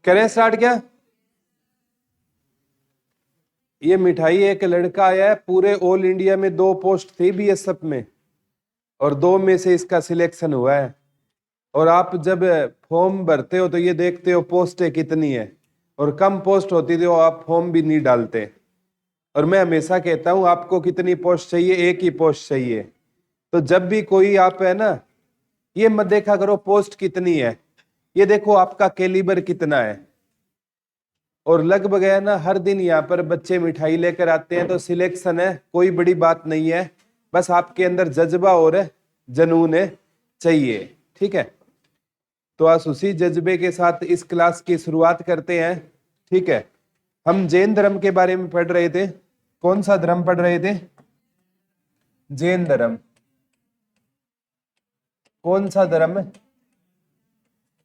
करें स्टार्ट क्या? ये मिठाई एक लड़का आया है, पूरे ऑल इंडिया में 2 पोस्ट थी बीएसएफ में और 2 में से इसका सिलेक्शन हुआ है। और आप जब फॉर्म भरते हो तो ये देखते हो पोस्टें कितनी है, और कम पोस्ट होती तो आप फॉर्म भी नहीं डालते। और मैं हमेशा कहता हूं आपको कितनी पोस्ट चाहिए, एक ही पोस्ट चाहिए। तो जब भी कोई आप है ना, ये मत देखा करो पोस्ट कितनी है, ये देखो आपका कैलिबर कितना है। और लगभग है ना हर दिन यहाँ पर बच्चे मिठाई लेकर आते हैं, तो सिलेक्शन है, कोई बड़ी बात नहीं है, बस आपके अंदर जज्बा और जुनून चाहिए। ठीक है, तो आज उसी जज्बे के साथ इस क्लास की शुरुआत करते हैं। ठीक है, हम जैन धर्म के बारे में पढ़ रहे थे। कौन सा धर्म पढ़ रहे थे? जैन धर्म। कौन सा धर्म?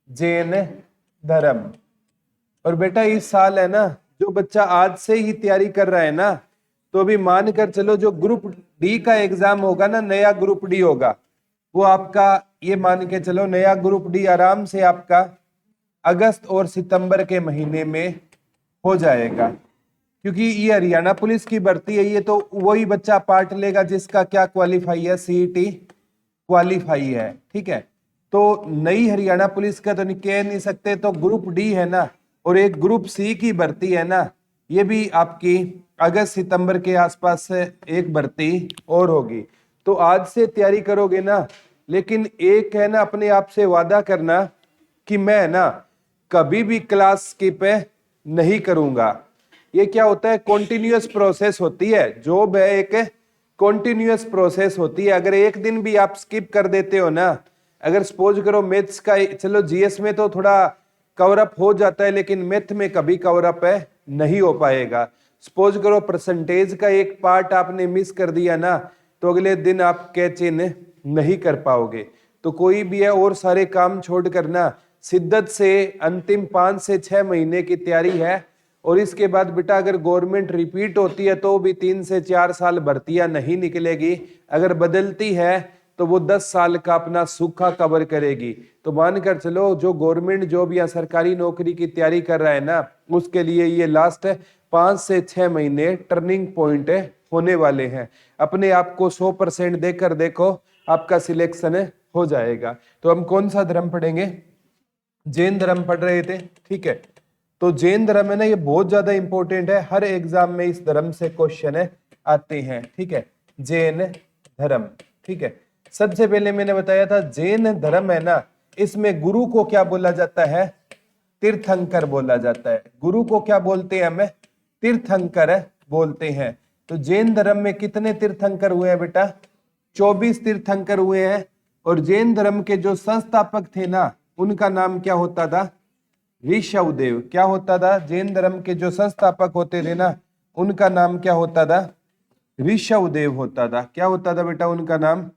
जैन धर्म। और बेटा इस साल है ना, जो बच्चा आज से ही तैयारी कर रहा है ना, तो अभी मान कर चलो जो ग्रुप डी का एग्जाम होगा ना, नया ग्रुप डी होगा, वो आपका ये मान के चलो नया ग्रुप डी आराम से आपका अगस्त और सितंबर के महीने में हो जाएगा। क्योंकि ये हरियाणा पुलिस की भर्ती है, ये तो वही बच्चा पार्ट लेगा जिसका क्या क्वालिफाई है, सीईटी क्वालिफाई है। ठीक है, तो नई हरियाणा पुलिस का तो कह नहीं सकते, तो ग्रुप डी है ना, और एक ग्रुप सी की भर्ती है ना, ये भी आपकी अगस्त सितंबर के आसपास से एक भर्ती और होगी। तो आज से तैयारी करोगे ना, लेकिन एक है ना अपने आप से वादा करना कि मैं ना कभी भी क्लास स्किप नहीं करूंगा। ये क्या होता है, कॉन्टिन्यूअस प्रोसेस होती है, जॉब है एक कॉन्टिन्यूअस प्रोसेस होती है। अगर एक दिन भी आप स्किप कर देते हो ना, अगर सपोज करो मैथ्स का, चलो जीएस में तो थोड़ा कवर अप हो जाता है, लेकिन मैथ में कभी कवर अप नहीं हो पाएगा। सपोज करो परसेंटेज का एक पार्ट आपने मिस कर दिया ना, तो अगले दिन आप कैच इन नहीं कर पाओगे। तो कोई भी है और सारे काम छोड़ कर ना शिद्दत से अंतिम 5 से 6 महीने की तैयारी है। और इसके बाद बेटा अगर गवर्नमेंट रिपीट होती है तो भी 3 से 4 साल भर्तियां नहीं निकलेगी, अगर बदलती है तो वो 10 साल का अपना सूखा कवर करेगी। तो मानकर चलो जो गवर्नमेंट जॉब या सरकारी नौकरी की तैयारी कर रहा है ना, उसके लिए ये लास्ट 5 से 6 महीने टर्निंग पॉइंट होने वाले हैं। अपने आप को 100% देकर देखो, आपका सिलेक्शन हो जाएगा। तो हम कौन सा धर्म पढ़ेंगे? जैन धर्म पढ़ रहे थे। ठीक है, तो जैन धर्म है ना, ये बहुत ज्यादा इंपॉर्टेंट है, हर एग्जाम में इस धर्म से क्वेश्चन आते हैं। ठीक है, जैन धर्म। ठीक है, सबसे पहले मैंने बताया था जैन धर्म है ना, इसमें गुरु को क्या बोला जाता है? तीर्थंकर बोला जाता है। गुरु को क्या बोलते हैं? हमें तीर्थंकर बोलते हैं। तो जैन धर्म में कितने तीर्थंकर हुए हैं बेटा? 24 तीर्थंकर हुए हैं। और जैन धर्म के जो संस्थापक थे ना, उनका नाम क्या होता था? ऋषभदेव। क्या होता था? जैन धर्म के जो संस्थापक होते थे ना, उनका नाम क्या होता था? ऋषभदेव होता था। क्या होता था बेटा? उनका नाम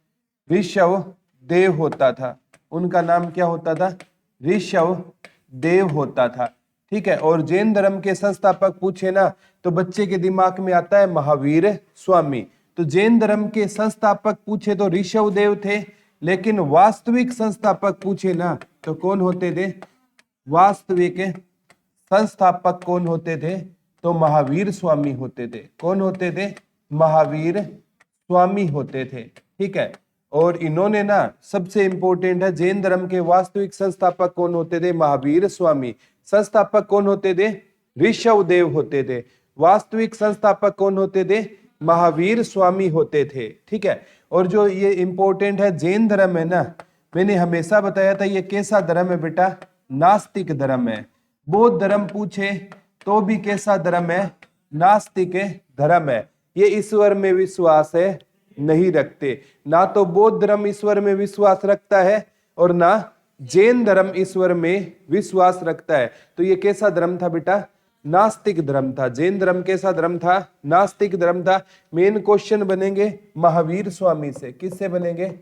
ऋषभदेव होता था। उनका नाम क्या होता था? ऋषभदेव होता था। ठीक है, और जैन धर्म के संस्थापक पूछे ना, तो बच्चे के दिमाग में आता है महावीर स्वामी। तो जैन धर्म के संस्थापक पूछे तो ऋषभदेव थे, लेकिन वास्तविक संस्थापक पूछे ना तो कौन होते थे? वास्तविक संस्थापक कौन होते थे? तो महावीर स्वामी होते थे। कौन होते थे? महावीर स्वामी होते थे। ठीक है, और इन्होंने ना सबसे इंपॉर्टेंट है, जैन धर्म के वास्तविक संस्थापक कौन होते थे? महावीर स्वामी। संस्थापक कौन होते थे? ऋषभदेव होते थे। वास्तविक संस्थापक कौन होते थे? महावीर स्वामी होते थे। ठीक है, और जो ये इंपॉर्टेंट है जैन धर्म है ना, मैंने हमेशा बताया था ये कैसा धर्म है बेटा? नास्तिक धर्म है। बौद्ध धर्म पूछे तो भी कैसा धर्म है? नास्तिक धर्म है। ये ईश्वर में विश्वास नहीं रखते। ना तो बौद्ध धर्म ईश्वर में विश्वास रखता है और ना जैन धर्म ईश्वर में विश्वास रखता है। तो ये कैसा धर्म था बेटा? नास्तिक धर्म था। जैन धर्म कैसा धर्म था? नास्तिक धर्म था। मेन क्वेश्चन बनेंगे महावीर स्वामी से। किससे बनेंगे?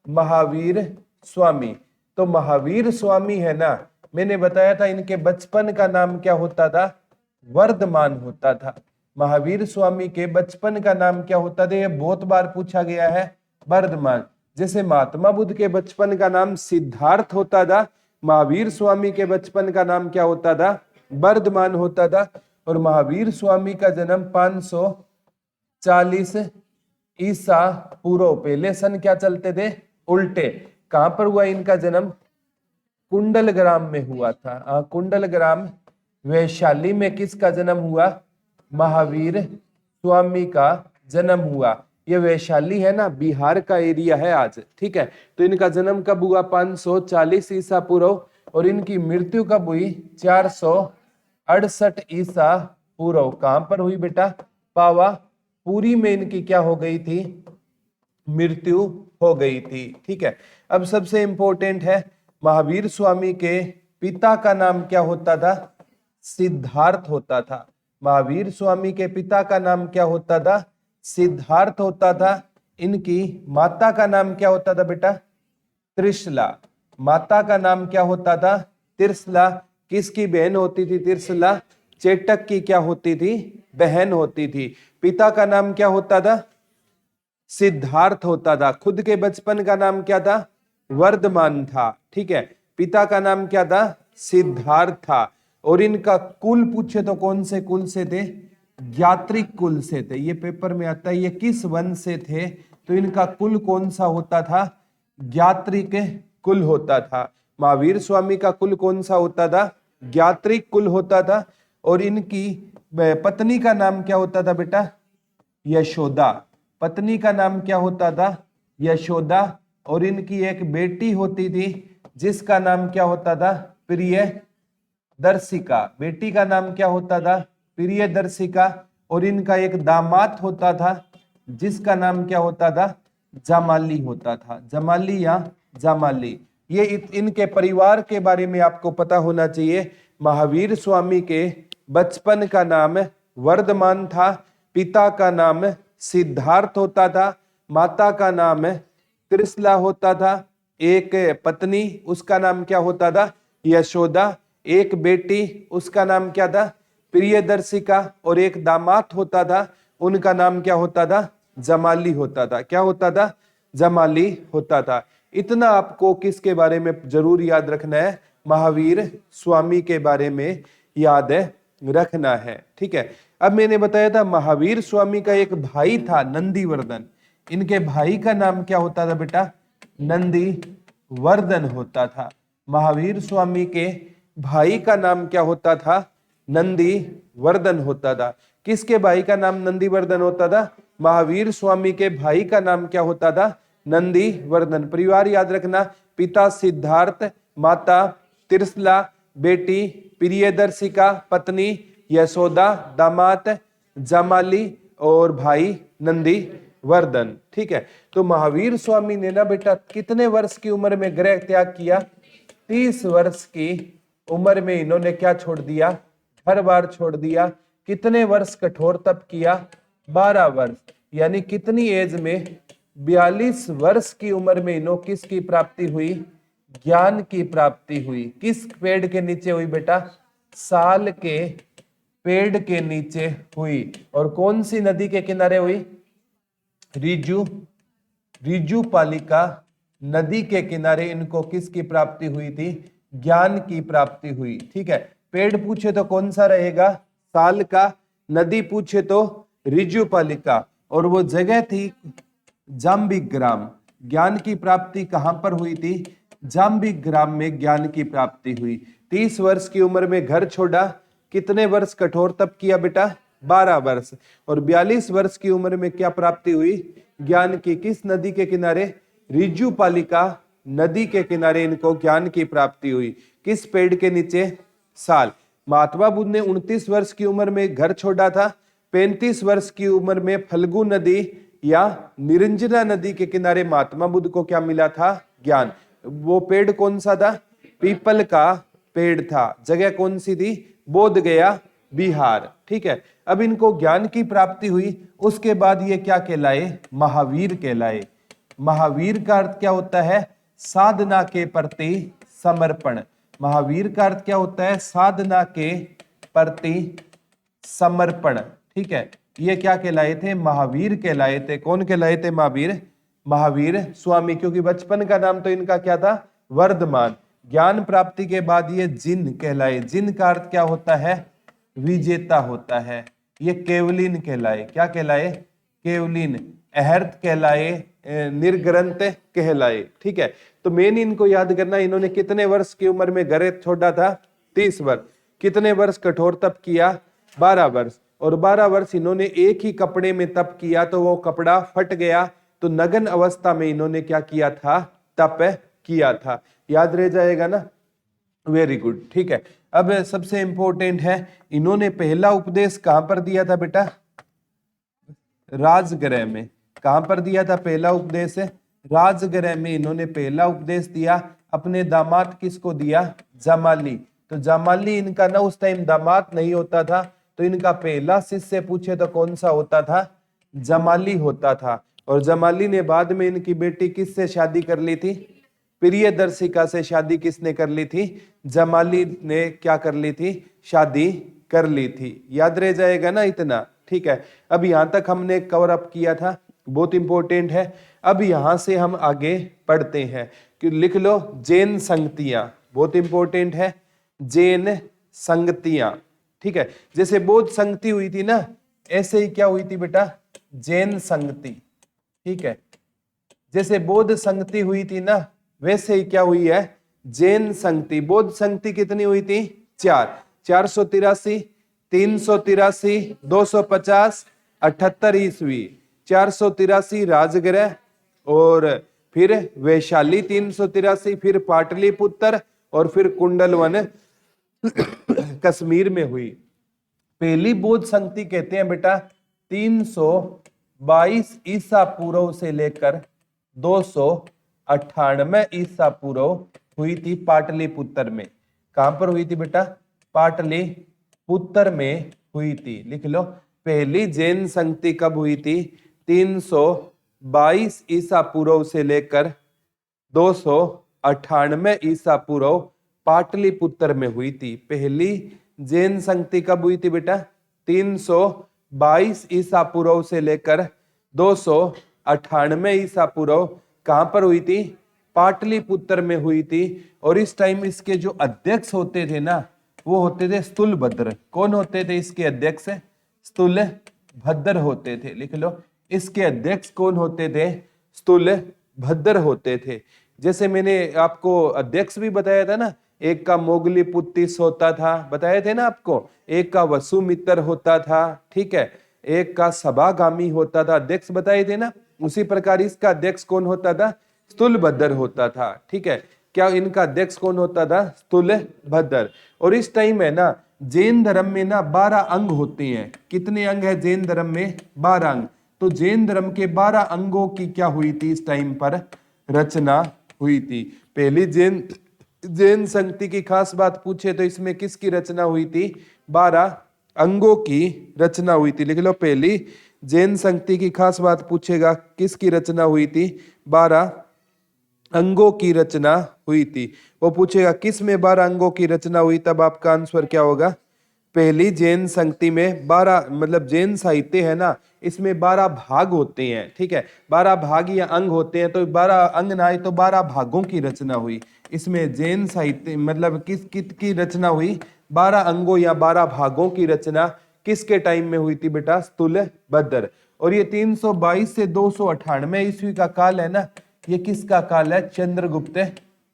महावीर स्वामी। तो महावीर स्वामी है ना, मैंने बताया था इनके बचपन का नाम क्या होता था? वर्धमान होता था। महावीर स्वामी के बचपन का नाम क्या होता था? ये बहुत बार पूछा गया है, वर्धमान। जैसे महात्मा बुद्ध के बचपन का नाम सिद्धार्थ होता था, महावीर स्वामी के बचपन का नाम क्या होता था? वर्धमान होता था। और महावीर स्वामी का जन्म 540 ईसा पूर्व। पहले सन क्या चलते थे? उल्टे। कहां पर हुआ इनका जन्म? कुंडलग्राम में हुआ था। कुंडलग्राम वैशाली में किसका जन्म हुआ? महावीर स्वामी का जन्म हुआ। ये वैशाली है ना, बिहार का एरिया है आज, ठीक है। तो इनका जन्म कब हुआ? 540 ईसा पूर्व। और इनकी मृत्यु कब हुई? 468 ईसा पूर्व। कहां पर हुई बेटा? पावापुरी में इनकी क्या हो गई थी? मृत्यु हो गई थी, ठीक है। अब सबसे इंपॉर्टेंट है, महावीर स्वामी के पिता का नाम क्या होता था? सिद्धार्थ होता था। महावीर स्वामी के पिता का नाम क्या होता था? सिद्धार्थ होता था। इनकी माता का नाम क्या होता था बेटा? त्रिशला। माता का नाम क्या होता था? त्रिशला। किसकी बहन होती थी त्रिशला? चेटक की क्या होती थी? बहन होती थी। पिता का नाम क्या होता था? सिद्धार्थ होता था। खुद के बचपन का नाम क्या था? वर्धमान था, ठीक है। पिता का नाम क्या था? सिद्धार्थ था। और इनका कुल पूछे तो कौन से कुल से थे? ज्ञात्रिक कुल से थे। ये पेपर में आता है, ये किस वंश से थे? तो इनका कुल कौन सा होता था? ज्ञात्रिक कुल होता था। महावीर स्वामी का कुल कौन सा होता था? ज्ञात्रिक कुल होता था। और इनकी पत्नी का नाम क्या होता था बेटा? यशोदा। पत्नी का नाम क्या होता था? यशोदा। और इनकी एक बेटी होती थी जिसका नाम क्या होता था? प्रियदर्शिका। बेटी का नाम क्या होता था? प्रियदर्शिका। और इनका एक दामाद होता था जिसका नाम क्या होता था? जमाली होता था। जमाली या जमाली। ये इनके परिवार के बारे में आपको पता होना चाहिए। महावीर स्वामी के बचपन का नाम वर्धमान था। पिता का नाम सिद्धार्थ होता था। माता का नाम त्रिशला होता था। एक पत्नी, उसका नाम क्या होता था? यशोदा। एक बेटी, उसका नाम क्या था? प्रियदर्शिका। और एक दामाद होता था, उनका नाम क्या होता था? जमाली होता था। क्या होता था? जमाली होता था। इतना आपको किसके बारे में जरूर याद रखना है? महावीर स्वामी के बारे में याद रखना है, ठीक है। अब मैंने बताया था महावीर स्वामी का एक भाई था नंदीवर्धन। इनके भाई का नाम क्या होता था बेटा? नंदीवर्धन होता था। महावीर स्वामी के भाई का नाम क्या होता था? नंदीवर्धन होता था। किसके भाई का नाम नंदीवर्धन होता था? महावीर स्वामी के भाई का नाम क्या होता था? नंदीवर्धन। परिवार याद रखना, पिता सिद्धार्थ, माता त्रिशला, बेटी प्रियदर्शिका, पत्नी यशोदा, दामाद जमाली और भाई नंदीवर्धन, ठीक है। तो महावीर स्वामी ने ना बेटा कितने वर्ष की उम्र में गृह त्याग किया? 30 वर्ष की उम्र में इन्होंने क्या छोड़ दिया? घर बार छोड़ दिया। कितने वर्ष कठोर तप किया? 12 वर्ष। यानी कितनी एज में? 42 वर्ष की उम्र में इन्हों किसकी प्राप्ति हुई? ज्ञान की प्राप्ति हुई। किस पेड़ के नीचे हुई बेटा? साल के पेड़ के नीचे हुई। और कौन सी नदी के किनारे हुई? रिजुपालिका नदी के किनारे इनको किसकी प्राप्ति हुई थी? ज्ञान की प्राप्ति हुई, ठीक है। पेड़ पूछे तो कौन सा रहेगा? साल का। नदी पूछे तो रिजुपालिका। और वो जगह थी जाम्बिग्राम। ज्ञान की प्राप्ति कहां पर हुई थी? जाम्बिग्राम में ज्ञान की प्राप्ति हुई। 30 वर्ष की उम्र में घर छोड़ा। कितने वर्ष कठोर तप किया बेटा? 12 वर्ष। और 42 वर्ष की उम्र में क्या प्राप्ति हुई? ज्ञान की। किस नदी के किनारे? रिजुपालिका नदी के किनारे इनको ज्ञान की प्राप्ति हुई। किस पेड़ के नीचे? साल। महात्मा बुद्ध ने 29 वर्ष की उम्र में घर छोड़ा था। 35 वर्ष की उम्र में फल्गु नदी या निरंजना नदी के किनारे महात्मा बुद्ध को क्या मिला था? ज्ञान। वो पेड़ कौन सा था? पीपल का पेड़ था। जगह कौन सी थी? बोध गया, बिहार, ठीक है। अब इनको ज्ञान की प्राप्ति हुई। उसके बाद ये क्या कहलाए? महावीर कहलाए। महावीर का अर्थ क्या होता है? साधना के प्रति समर्पण। महावीर का अर्थ क्या होता है? साधना के प्रति समर्पण, ठीक है। ये क्या कहलाए थे? महावीर कहलाए थे। कौन कहलाए थे? महावीर। महावीर स्वामी, क्योंकि बचपन का नाम तो इनका क्या था? वर्धमान। ज्ञान प्राप्ति के बाद ये जिन कहलाए। जिन का अर्थ क्या होता है? विजेता होता है। ये केवलिन कहलाए। क्या कहलाए? केवलिन। अहर्त कहलाए, निर्ग्रंथ कहलाए। ठीक है, तो मेन इनको याद करना, इन्होंने कितने वर्ष की उम्र में घर छोड़ा था? 30 वर्ष। कितने वर्ष कठोर तप किया? 12 वर्ष। और 12 वर्ष इन्होंने एक ही कपड़े में तप किया, तो वो कपड़ा फट गया, तो नग्न अवस्था में इन्होंने क्या किया था? तप किया था। याद रह जाएगा ना? Very good. ठीक है, अब सबसे इंपॉर्टेंट है, इन्होंने पहला उपदेश कहां पर दिया था बेटा? राजगृह में। कहां पर दिया था पहला उपदेश? राजगृह में इन्होंने पहला उपदेश दिया। अपने दामाद किसको दिया? जमाली। तो जमाली इनका ना उस टाइम दामाद नहीं होता था, तो इनका पहला शिष्य पूछे तो कौन सा होता था? जमाली होता था। और जमाली ने बाद में इनकी बेटी किससे शादी कर ली थी? प्रियदर्शिका से शादी किसने कर ली थी? जमाली ने क्या कर ली थी? शादी कर ली थी। याद रह जाएगा ना इतना? ठीक है, अब यहां तक हमने कवर अप किया था, बहुत इंपॉर्टेंट है। अब यहां से हम आगे पढ़ते हैं कि लिख लो जैन संगतियां, बहुत इंपॉर्टेंट है। जैन संगतियां, ठीक है, जैसे बौद्ध संगति हुई थी ना, ऐसे ही क्या हुई थी बेटा? जैन संगति। ठीक है, जैसे बौद्ध संगति हुई थी ना, वैसे ही क्या हुई है? जैन संगति। बौद्ध संगति कितनी हुई थी? 4। 483, 383, 250, 78 ईस्वी। 483 राजगृह, और फिर वैशाली 383, फिर पाटलिपुत्र, और फिर कुंडलवन कश्मीर में हुई। पहली बौद्ध संगति कहते हैं बेटा 322 ईसा पूर्व से लेकर 298 ईसा पूर्व हुई थी पाटलिपुत्र में। कहां पर हुई थी बेटा? पाटलिपुत्र में हुई थी। लिख लो, पहली जैन संगति कब हुई थी? 322 ईसा पूर्व से लेकर 298 ईसा पूर्व पाटलिपुत्र में हुई थी। पहली जैन संगति कब हुई थी बेटा? 322 ईसा पूर्व से लेकर 298 ईसा पूर्व। कहां पर हुई थी? पाटलिपुत्र में हुई थी। और इस टाइम इसके जो अध्यक्ष होते थे ना, वो होते थे स्थूलभद्र। कौन होते थे इसके अध्यक्ष? स्थूलभद्र होते थे। लिख लो, इसके अध्यक्ष कौन होते थे? स्थूलभद्र होते थे। जैसे मैंने आपको अध्यक्ष भी बताया था ना, एक का मोगली पुत्तिस होता था, बताए थे ना आपको, एक का वसुमित्र होता था, ठीक है, एक का सभागामी होता था, अध्यक्ष बताए थे ना। उसी प्रकार इसका अध्यक्ष कौन होता था? स्थूलभद्र होता था। ठीक है, क्या इनका अध्यक्ष कौन होता था? स्थूलभद्र। और इस टाइम है ना, जैन धर्म में ना 12 अंग होते हैं। कितने अंग है जैन धर्म में? 12 अंग। तो जैन धर्म के 12 अंगों की क्या हुई थी इस टाइम पर? रचना हुई थी। पहली जैन संगति की खास बात पूछे तो इसमें किसकी रचना हुई थी? 12 अंगों की रचना हुई थी। लिख लो, पहली जैन संगति की खास बात पूछेगा, किसकी रचना हुई थी? 12 अंगों की रचना हुई थी। वो पूछेगा किस में 12 अंगों की रचना हुई, तब आपका आंसर क्या होगा? पहली जैन संगति में 12, मतलब जैन साहित्य है ना, इसमें 12 भाग होते हैं। ठीक है, 12 भाग या अंग होते हैं, तो 12 अंग ना आए तो 12 भागों की रचना हुई। इसमें जैन साहित्य मतलब किस की रचना हुई? 12 अंगों या 12 भागों की रचना किसके टाइम में हुई थी बेटा? स्थूलभद्र। और ये 322 से 298 ईस्वी का काल है ना, ये किसका काल है? चंद्रगुप्त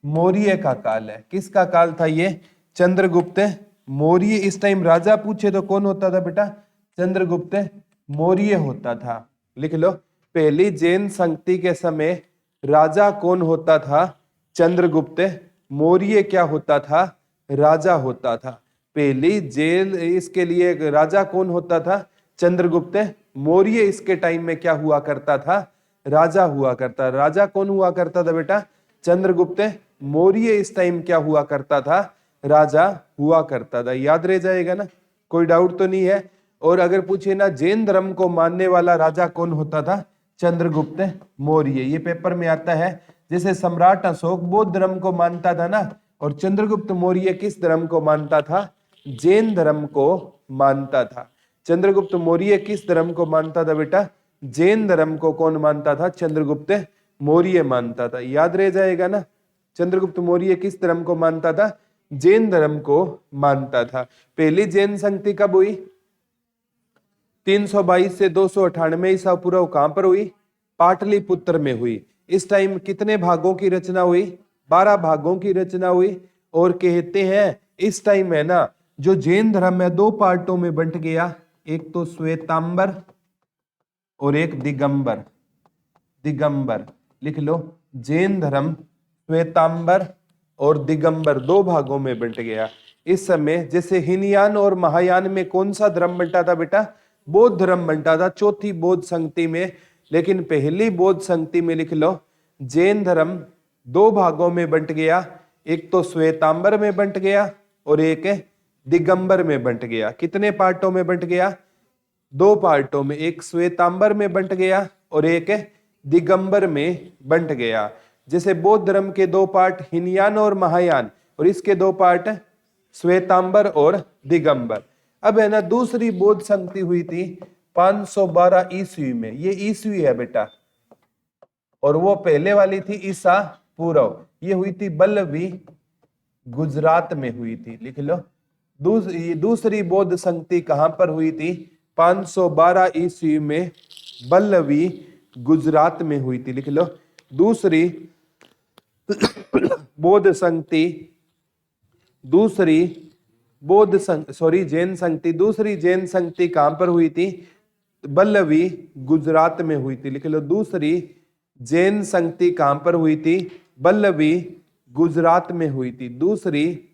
मौर्य का काल है। किसका काल था ये? चंद्रगुप्त मौर्य। इस टाइम राजा पूछे तो कौन होता था बेटा? चंद्रगुप्त मौर्य होता था। लिख लो, पहली जैन संगति के समय राजा कौन होता था? चंद्रगुप्त मौर्य क्या होता था? राजा होता था। पहली जैन, इसके लिए राजा कौन होता था? चंद्रगुप्त मौर्य। इसके टाइम में क्या हुआ करता था? राजा हुआ करता। राजा कौन हुआ करता था बेटा? चंद्रगुप्त मौर्य। इस टाइम क्या हुआ करता था? राजा हुआ करता था। याद रह जाएगा ना, कोई डाउट तो नहीं है। और अगर पूछे ना जैन धर्म को मानने वाला राजा कौन होता था? चंद्रगुप्त मौर्य। ये पेपर में आता है। जैसे सम्राट अशोक बौद्ध धर्म को मानता था ना, और चंद्रगुप्त मौर्य किस धर्म को मानता था? जैन धर्म को मानता था। चंद्रगुप्त मौर्य किस धर्म को मानता था बेटा? जैन धर्म को। कौन मानता था? चंद्रगुप्त मौर्य मानता था। याद रह जाएगा ना। चंद्रगुप्त मौर्य किस धर्म को मानता था? जैन धर्म को मानता था। पहली जैन संगति कब हुई? 322 से 298 ईसा पूर्व। कहां पर हुई? पाटलिपुत्र में हुई। इस टाइम कितने भागों की रचना हुई? 12 भागों की रचना हुई। और कहते हैं इस टाइम है ना जो जैन धर्म है 2 पार्टों में बंट गया, एक तो श्वेतांबर और एक दिगंबर। दिगंबर लिख लो, जैन धर्म श्वेतांबर और दिगंबर 2 भागों में बंट गया। इस समय जैसे हीनयान और महायान में कौन सा धर्म बंटा था बेटा? बौद्ध धर्म बंटा था चौथी बौद्ध संगति में। लेकिन पहली बौद्ध संगति में लिख लो जैन धर्म 2 भागों में बंट गया, एक तो श्वेतांबर में बंट गया और एक दिगंबर में बंट गया। कितने पार्टों में बंट गया? 2 पार्टों में, एक श्वेतांबर में बंट गया और एक दिगंबर में बंट गया। जैसे बौद्ध धर्म के 2 पार्ट हीनयान और महायान और इसके 2 पार्ट श्वेतांबर और दिगंबर। अब है ना दूसरी बौद्ध संगति हुई थी 512 ईस्वी में, ये ईस्वी है बेटा, और वो पहले वाली थी ईसा पूर्व। ये हुई थी बल्लवी, गुजरात में हुई थी। लिख लो दूसरी बौद्ध संगति कहां पर हुई थी? 512 ईस्वी में बल्लवी, गुजरात में हुई थी। लिख लो दूसरी बौद्ध संगति, जैन संगति, दूसरी जैन संगति कहां पर हुई थी? बल्लवी, गुजरात में हुई थी। लिख लो दूसरी जैन संगति कहां पर हुई थी? बल्लवी, गुजरात में हुई थी। दूसरी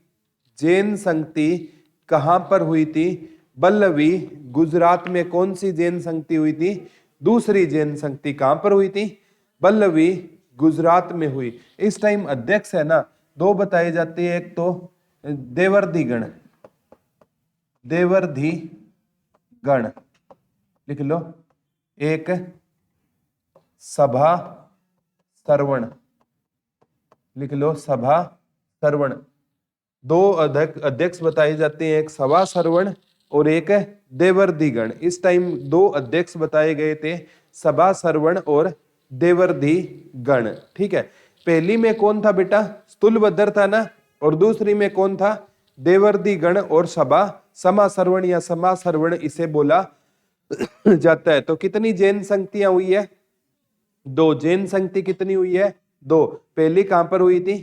जैन संगति कहां पर हुई थी? बल्लवी, गुजरात में। कौन सी जैन संगति हुई थी? दूसरी जैन संगति कहां पर हुई थी? बल्लवी, गुजरात में हुई। इस टाइम अध्यक्ष है ना 2 बताए जाते हैं, एक तो देवर्धिगण, देवर्धिगण लिख लो, एक सभा सरवण लिख लो, सभा सरवण। 2 अध्यक्ष बताए जाते हैं, एक सभा सरवण और एक देवर्धिगण। इस टाइम 2 अध्यक्ष बताए गए थे, सभा सरवण और देवर्धिगण। ठीक है, पहली में कौन था बेटा? स्थूलभद्र था ना, और दूसरी में कौन था? देवर्धिगण और सभा समा सरवण या समा सरवण इसे बोला जाता है। तो कितनी जैन संगतियां हुई है? 2 जैन संगति कितनी हुई है? 2। पहली कहां पर हुई थी?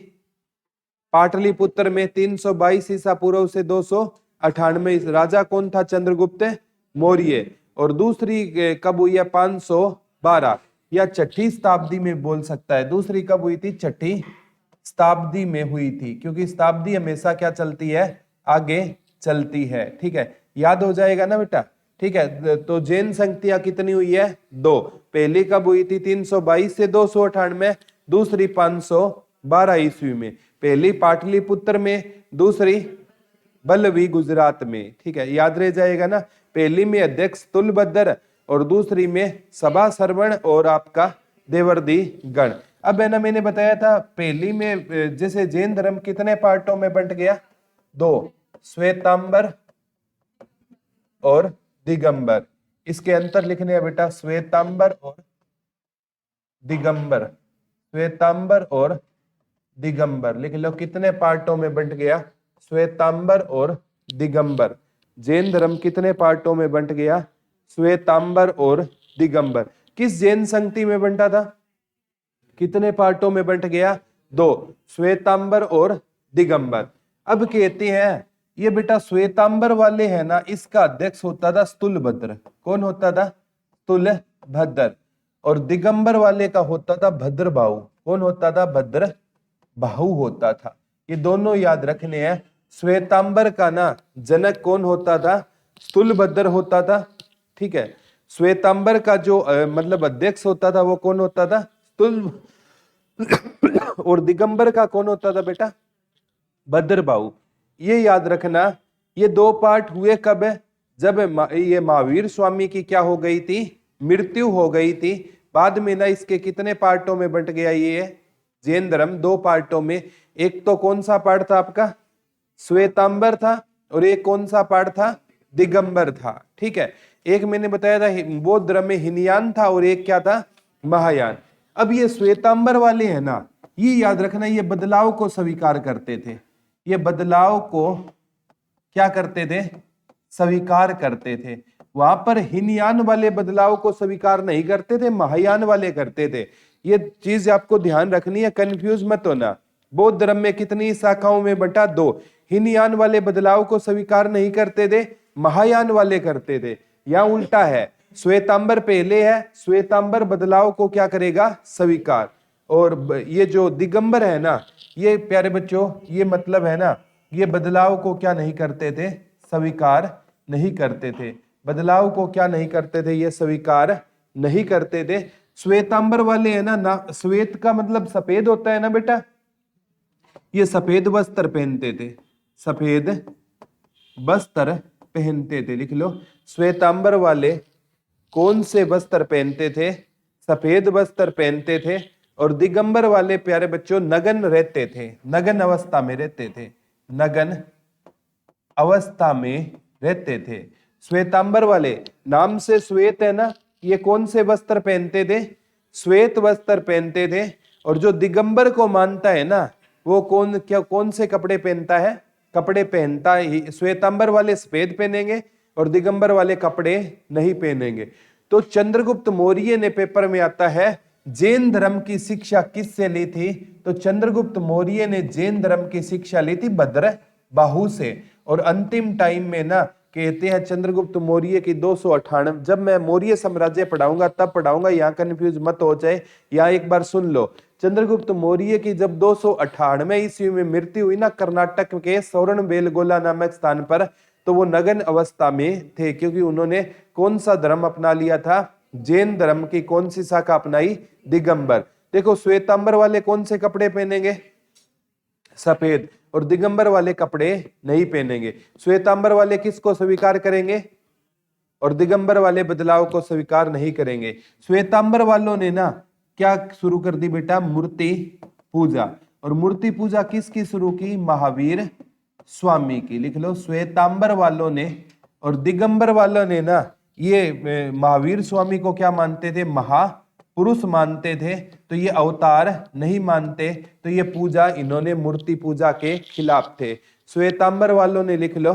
पाटलिपुत्र में 322 ईसा पूर्व से 298। राजा कौन था? चंद्रगुप्त मौर्य। और दूसरी कब हुई है? 512 या 6ठी शताब्दी में बोल सकता है। दूसरी कब हुई थी? 6ठी शताब्दी में हुई थी, क्योंकि शताब्दी हमेशा क्या चलती है? आगे चलती है। ठीक है, याद हो जाएगा ना बेटा। ठीक है, तो जैन संगतियां कितनी हुई है? 2। पहली कब हुई थी? 322 से 298, दूसरी 512 ईस्वी में। पहली पाटलिपुत्र में, दूसरी बल्लवी, गुजरात में। ठीक है, याद रह जाएगा ना। पहली में अध्यक्ष तुलभद्र और दूसरी में सभा सरवण और आपका देवर्धिगण। अब है ना मैंने बताया था पहली में जैसे जैन धर्म कितने पार्टों में बंट गया? 2, श्वेतांबर और दिगंबर। इसके अंतर लिखने हैं बेटा, श्वेतांबर और दिगंबर। श्वेतांबर और दिगंबर लिख लो, कितने पार्टों में बंट गया? श्वेतांबर और दिगंबर। जैन धर्म कितने पार्टों में बंट गया? श्वेतांबर और दिगंबर। किस जैन संगति में बंटा था? कितने पार्टों में बंट गया? 2, श्वेतांबर और दिगंबर। अब कहते हैं ये बेटा श्वेतांबर वाले है ना, इसका अध्यक्ष होता था स्थूलभद्र। कौन होता था? स्थूलभद्र। और दिगंबर वाले का होता था भद्रबाहु। कौन होता था? भद्रबाहु होता था। ये दोनों याद रखने हैं। श्वेतांबर का ना जनक कौन होता था? स्थूलभद्र होता था। ठीक है, श्वेतांबर का जो मतलब अध्यक्ष होता था वो कौन होता था? स्थूल। और दिगंबर का कौन होता था बेटा? भद्रबाहु। ये याद रखना। ये 2 पार्ट हुए कब? जब ये महावीर स्वामी की क्या हो गई थी? मृत्यु हो गई थी। बाद में ना इसके कितने पार्टों में बंट गया ये जैन धर्म? 2 पार्टों में। एक तो कौन सा पार्ट था आपका? श्वेतांबर था, और एक कौन सा पार्ट था? दिगंबर था। ठीक है, एक मैंने बताया था बौद्ध धर्म में हीनयान था और एक क्या था? महायान। अब ये श्वेतांबर वाले है ना, ये याद रखना, ये बदलाव को स्वीकार करते थे। ये बदलाव को क्या करते थे? स्वीकार करते थे। वहां पर हीनयान वाले बदलाव को स्वीकार नहीं करते थे, महायान वाले करते थे। ये चीज आपको ध्यान रखनी है, कंफ्यूज मत होना। बौद्ध धर्म में कितनी शाखाओं में बटा? 2। हीनयान वाले बदलाव को स्वीकार नहीं करते थे, महायान वाले करते थे। या उल्टा है, श्वेतांबर पहले है, श्वेतांबर बदलाव को क्या करेगा? स्वीकार। और ये जो दिगंबर है ना, ये प्यारे बच्चों, ये मतलब है ना, ये बदलाव को क्या नहीं करते थे? स्वीकार नहीं करते थे। बदलाव को क्या नहीं करते थे? ये स्वीकार नहीं करते थे। श्वेतांबर वाले है ना, श्वेत का मतलब सफेद होता है ना बेटा, ये सफेद वस्त्र पहनते थे, सफेद वस्त्र पहनते थे। लिख लो, श्वेतांबर वाले कौन से वस्त्र पहनते थे? सफेद वस्त्र पहनते थे। और दिगंबर वाले प्यारे बच्चों नग्न रहते थे, नग्न अवस्था में रहते थे, नग्न अवस्था में रहते थे। श्वेतांबर वाले, नाम से श्वेत है ना, ये कौन से वस्त्र पहनते थे? श्वेत वस्त्र पहनते थे। और जो दिगंबर को मानता है ना, वो कौन से कपड़े पहनता है? कपड़े पहनता है। श्वेतांबर वाले सफेद पहनेंगे और दिगंबर वाले कपड़े नहीं पहनेंगे। तो चंद्रगुप्त मौर्य ने, पेपर में आता है, जैन धर्म की शिक्षा किससे ली थी? तो चंद्रगुप्त मौर्य ने जैन धर्म की शिक्षा ली थी भद्रबाहु से। और अंतिम टाइम में ना कहते हैं चंद्रगुप्त मौर्य की 298, जब मैं मौर्य साम्राज्य पढ़ाऊंगा तब पढ़ाऊंगा, यहाँ कंफ्यूज मत हो जाए, यहाँ एक बार सुन लो। चंद्रगुप्त मौर्य की जब 298 ईस्वी में मृत्यु हुई ना, कर्नाटक के सोरण बेलगोला नामक स्थान पर, तो वो नग्न अवस्था में थे, क्योंकि उन्होंने कौन सा धर्म अपना लिया था? जैन धर्म की कौन सी शाखा अपनाई? दिगंबर। देखो, श्वेतांबर वाले कौन से कपड़े पहनेंगे? सफेद। और दिगंबर वाले कपड़े नहीं पहनेंगे। श्वेतांबर वाले किसको स्वीकार करेंगे? और दिगंबर वाले बदलाव को स्वीकार नहीं करेंगे। श्वेतांबर वालों ने ना क्या शुरू कर दी बेटा? मूर्ति पूजा। और मूर्ति पूजा किसकी शुरू की? महावीर स्वामी की। लिख लो, श्वेतांबर वालों ने और दिगंबर वालों ने ना, ये महावीर स्वामी को क्या मानते थे? महापुरुष मानते थे। तो ये अवतार नहीं मानते, तो ये पूजा, इन्होंने मूर्ति पूजा के खिलाफ थे। श्वेतांबर वालों ने, लिख लो,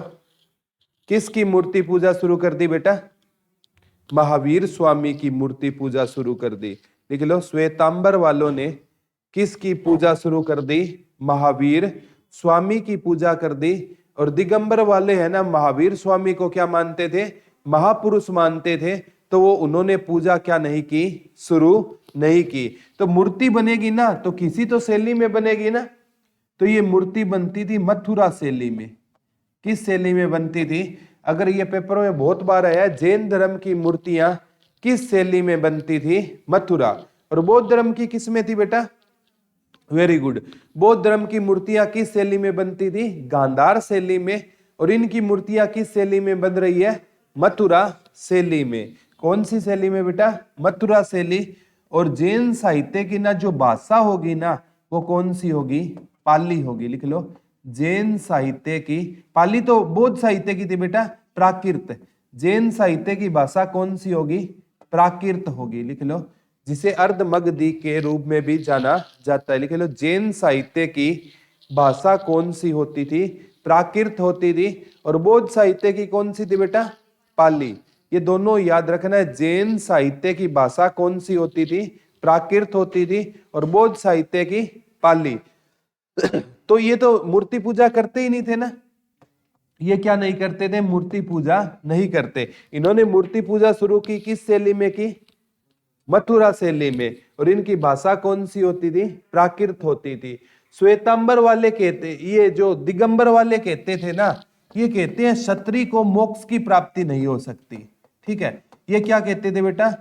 किसकी मूर्ति पूजा शुरू कर दी बेटा? महावीर स्वामी की मूर्ति पूजा शुरू कर दी। लिख लो, श्वेतांबर वालों ने किसकी पूजा शुरू कर दी? महावीर स्वामी की पूजा कर दी। और दिगंबर वाले है ना, महावीर स्वामी को क्या मानते थे? महापुरुष मानते थे। तो वो उन्होंने पूजा क्या नहीं की? शुरू नहीं की। तो मूर्ति बनेगी ना, तो किसी तो शैली में बनेगी ना। तो ये मूर्ति बनती थी मथुरा शैली में। किस शैली में बनती थी? अगर ये पेपरों में बहुत बार आया, जैन धर्म की मूर्तियां किस शैली में बनती थी? मथुरा। और बौद्ध धर्म की किस में थी बेटा? Very good. बौद्ध धर्म की मूर्तियां किस शैली में बनती थी? गांधार शैली में। और इनकी मूर्तियां किस शैली में बन रही है? मथुरा शैली में। कौन सी शैली में बेटा? मथुरा शैली। और जैन साहित्य की ना जो भाषा होगी ना, वो कौन सी होगी? पाली होगी। लिख लो, जैन साहित्य की, पाली तो बौद्ध साहित्य की थी बेटा, प्राकृत। जैन साहित्य की भाषा कौन सी होगी? प्राकृत होगी। लिख लो, जिसे अर्धमगधी के रूप में भी जाना जाता है। लिख लो, जैन साहित्य की भाषा कौन सी होती थी? प्राकृत होती थी। और बौद्ध साहित्य की कौन सी थी बेटा? पाली। ये दोनों याद रखना है। जैन साहित्य की भाषा कौन सी होती थी? प्राकृत होती थी। और बौद्ध साहित्य की पाली। तो ये तो मूर्ति पूजा करते ही नहीं थे ना, ये क्या नहीं करते थे? मूर्ति पूजा नहीं करते। इन्होंने मूर्ति पूजा शुरू की किस शैली में की? मथुरा शैली में। और इनकी भाषा कौन सी होती थी? प्राकृत होती थी। श्वेतांबर वाले कहते, ये जो दिगंबर वाले कहते थे ना, ये कहते हैं क्षत्रिय को मोक्ष की प्राप्ति नहीं हो सकती। ठीक है, ये क्या कहते थे बेटा?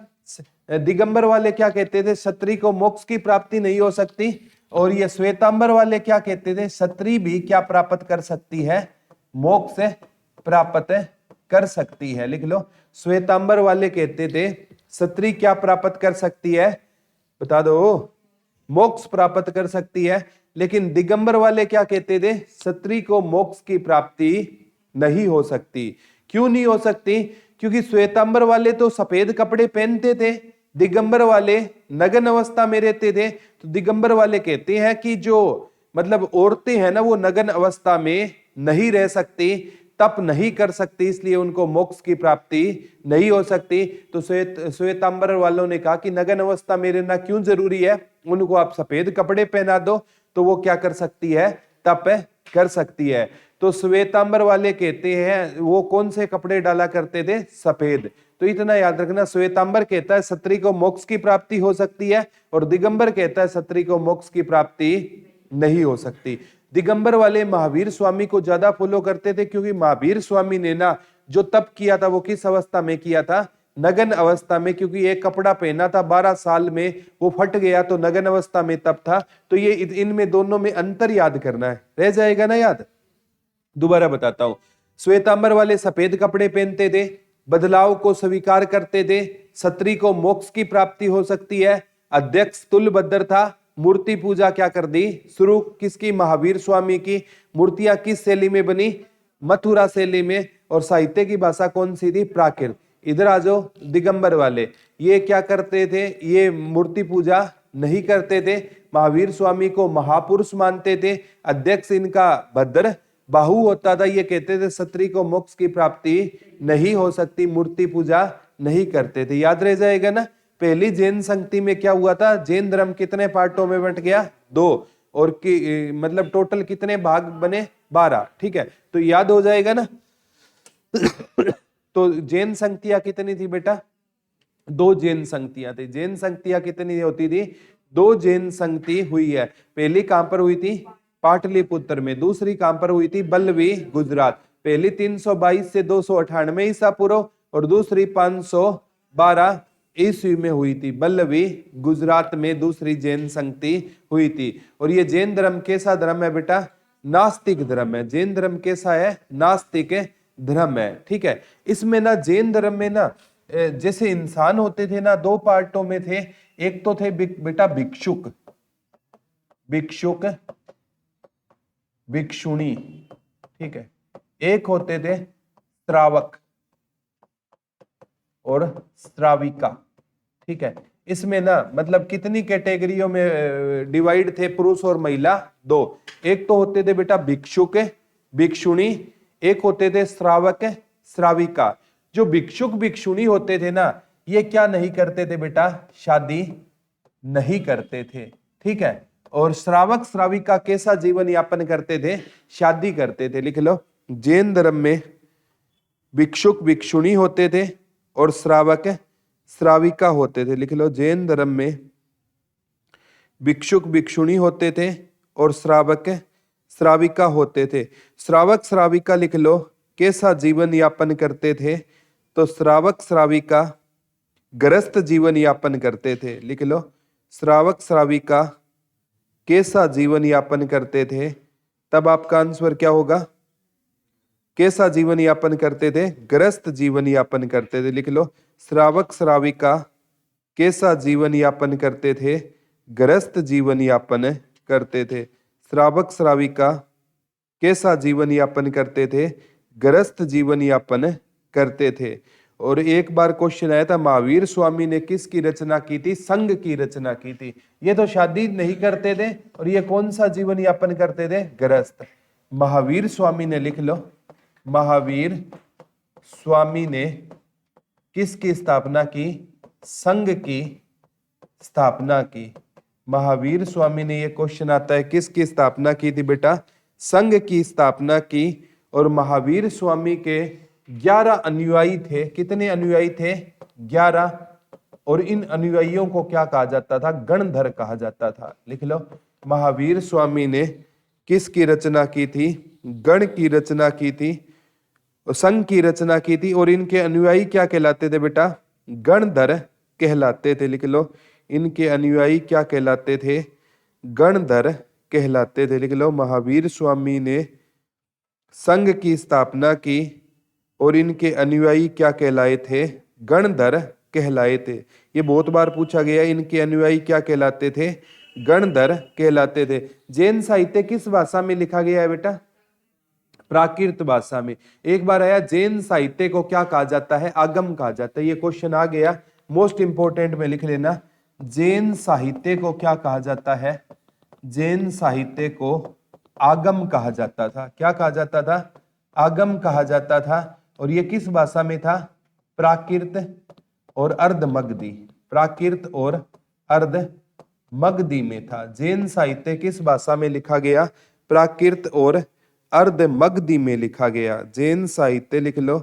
दिगंबर वाले क्या कहते थे? क्षत्रिय को मोक्ष की प्राप्ति नहीं हो सकती। और ये श्वेतांबर वाले क्या कहते थे? क्षत्रिय भी क्या प्राप्त कर सकती है? मोक्ष प्राप्त कर सकती है। लिख लो, श्वेतांबर वाले कहते थे क्षत्रिय क्या प्राप्त कर सकती है? बता दो। मोक्ष प्राप्त कर सकती है। लेकिन दिगंबर वाले क्या कहते थे? क्षत्रिय को मोक्ष की प्राप्ति नहीं हो सकती। क्यों नहीं हो सकती? क्योंकि श्वेतांबर वाले तो सफेद कपड़े पहनते थे, दिगंबर वाले नग्न अवस्था में रहते थे, तो दिगंबर वाले कहते हैं कि जो मतलब औरतें हैं ना वो नग्न अवस्था में नहीं रह सकती, तप नहीं कर सकती, इसलिए उनको मोक्ष की प्राप्ति नहीं हो सकती। तो श्वेतांबर वालों ने कहा कि नग्न अवस्था में रहना क्यों जरूरी है, उनको आप सफेद कपड़े पहना दो तो वो क्या कर सकती है, तप कर सकती है। तो श्वेतांबर वाले कहते हैं वो कौन से कपड़े डाला करते थे, सफेद। तो इतना याद रखना, श्वेतांबर कहता है क्षत्रिय को मोक्ष की प्राप्ति हो सकती है और दिगंबर कहता है क्षत्रिय को मोक्ष की प्राप्ति नहीं हो सकती। दिगंबर वाले महावीर स्वामी को ज्यादा फॉलो करते थे, क्योंकि महावीर स्वामी ने ना जो तप किया था वो किस अवस्था में किया था, नग्न अवस्था में, क्योंकि एक कपड़ा पहना था 12 साल में वो फट गया तो नग्न अवस्था में तप था। तो ये इनमें दोनों में अंतर याद करना है, रह जाएगा ना याद। दोबारा बताता हूं, श्वेतांबर वाले सफेद कपड़े पहनते थे, बदलाव को स्वीकार करते थे, क्षत्रिय को मोक्ष की प्राप्ति हो सकती है। अध्यक्ष तुलभद्र था, मूर्ति पूजा क्या कर दी शुरू, किसकी, महावीर स्वामी की। मूर्तियां किस शैली में बनी, मथुरा शैली में, और साहित्य की भाषा कौन सी थी, प्राकृत। इधर आ जाओ, दिगंबर वाले ये क्या करते थे, ये मूर्ति पूजा नहीं करते थे, महावीर स्वामी को महापुरुष मानते थे। अध्यक्ष इनका भद्र बाहु होता था, ये कहते थे क्षत्रिय को मोक्ष की प्राप्ति नहीं हो सकती, मूर्ति पूजा नहीं करते थे। याद रह जाएगा ना। पहली जैन संगति में क्या हुआ था, जैन धर्म कितने पार्टों में बंट गया, 2, और मतलब टोटल कितने भाग बने, 12। ठीक है, तो याद हो जाएगा ना। तो जैन संगतियां कितनी थी बेटा, 2 जैन संगतियां थी। जैन संगतियां कितनी होती थी, 2 जैन संगति हुई है। पहली कहां पर हुई थी, पाटलिपुत्र में, दूसरी कहां पर हुई थी, बल्लवी गुजरात। पहली 322 से 298 ईसा पूर्व और दूसरी 512 ईस्वी में हुई थी, बल्लवी गुजरात में दूसरी जैन संगति हुई थी। और ये जैन धर्म कैसा धर्म है बेटा, नास्तिक धर्म है। जैन धर्म कैसा है, नास्तिक धर्म है। ठीक है, इसमें ना जैन धर्म में ना जैसे इंसान होते थे ना, 2 पार्टों में थे। एक तो थे बेटा भिक्षुक, भिक्षुक भिक्षुणी, ठीक है। एक होते थे श्रावक और श्राविका, ठीक है। इसमें ना मतलब कितनी कैटेगरियों में डिवाइड थे पुरुष और महिला, 2। एक तो होते थे बेटा भिक्षुक भिक्षुणी, एक होते थे श्रावक श्राविका। जो भिक्षुक भिक्षुणी होते थे ना, ये क्या नहीं करते थे बेटा, शादी नहीं करते थे, ठीक है। और श्रावक श्राविका कैसा जीवन यापन करते थे, शादी करते थे। लिख लो, जैन धर्म में भिक्षुक भिक्षुणी होते थे और श्रावक श्राविका होते थे। लिख लो, जैन धर्म में भिक्षुक भिक्षुणी होते थे और श्रावक श्राविका होते थे। श्रावक श्राविका लिख लो कैसा जीवन यापन करते थे, तो श्रावक श्राविका गृहस्थ जीवन यापन करते थे। लिख लो, श्रावक श्राविका कैसा जीवन यापन करते थे, तब आपका आंसर क्या होगा, कैसा जीवन यापन करते थे, गृहस्थ जीवन यापन करते थे। लिख लो, श्रावक श्राविका कैसा जीवन यापन करते थे, गृहस्थ जीवन यापन करते थे। श्रावक श्राविका कैसा जीवन यापन करते थे, गृहस्थ जीवन यापन करते थे। और एक बार क्वेश्चन आया था, महावीर स्वामी ने किसकी रचना की थी, संघ की रचना की थी। ये तो शादी नहीं करते थे और ये कौन सा जीवन यापन करते थे, गृहस्थ। महावीर स्वामी ने, लिख लो, महावीर स्वामी ने किसकी स्थापना की, संघ की स्थापना की। महावीर स्वामी ने, ये क्वेश्चन आता है, किसकी स्थापना की थी बेटा, संघ की स्थापना की। और महावीर स्वामी के 11 अनुयायी थे। कितने अनुयायी थे, 11। और इन अनुयायियों को क्या कहा जाता था, गणधर कहा जाता था। लिख लो, महावीर स्वामी ने किसकी रचना की थी, गण की रचना की थी, संघ की रचना की थी। और इनके अनुयायी क्या कहलाते थे बेटा, गणधर कहलाते थे। लिख लो, इनके अनुयायी क्या कहलाते थे, गणधर कहलाते थे। लिख लो, महावीर स्वामी ने संघ की स्थापना की और इनके अनुयायी क्या कहलाए थे, गणधर कहलाए थे। ये बहुत बार पूछा गया, इनके अनुयायी क्या कहलाते थे, गणधर कहलाते थे। जैन साहित्य किस भाषा में लिखा गया है बेटा, प्राकृत भाषा में। एक बार आया, जैन साहित्य को क्या कहा जाता है, आगम कहा जाता है। ये क्वेश्चन आ गया, मोस्ट इंपोर्टेंट में लिख लेना, जैन साहित्य को क्या कहा जाता है? जैन साहित्य को आगम कहा जाता था। क्या कहा जाता था? आगम कहा जाता था। और ये किस भाषा में था? प्राकृत और अर्धमगधी। प्राकृत और अर्धमगधी में था। जैन साहित्य किस भाषा में लिखा गया? प्राकृत और अर्धमगधी में लिखा गया। जैन साहित्य लिख लो,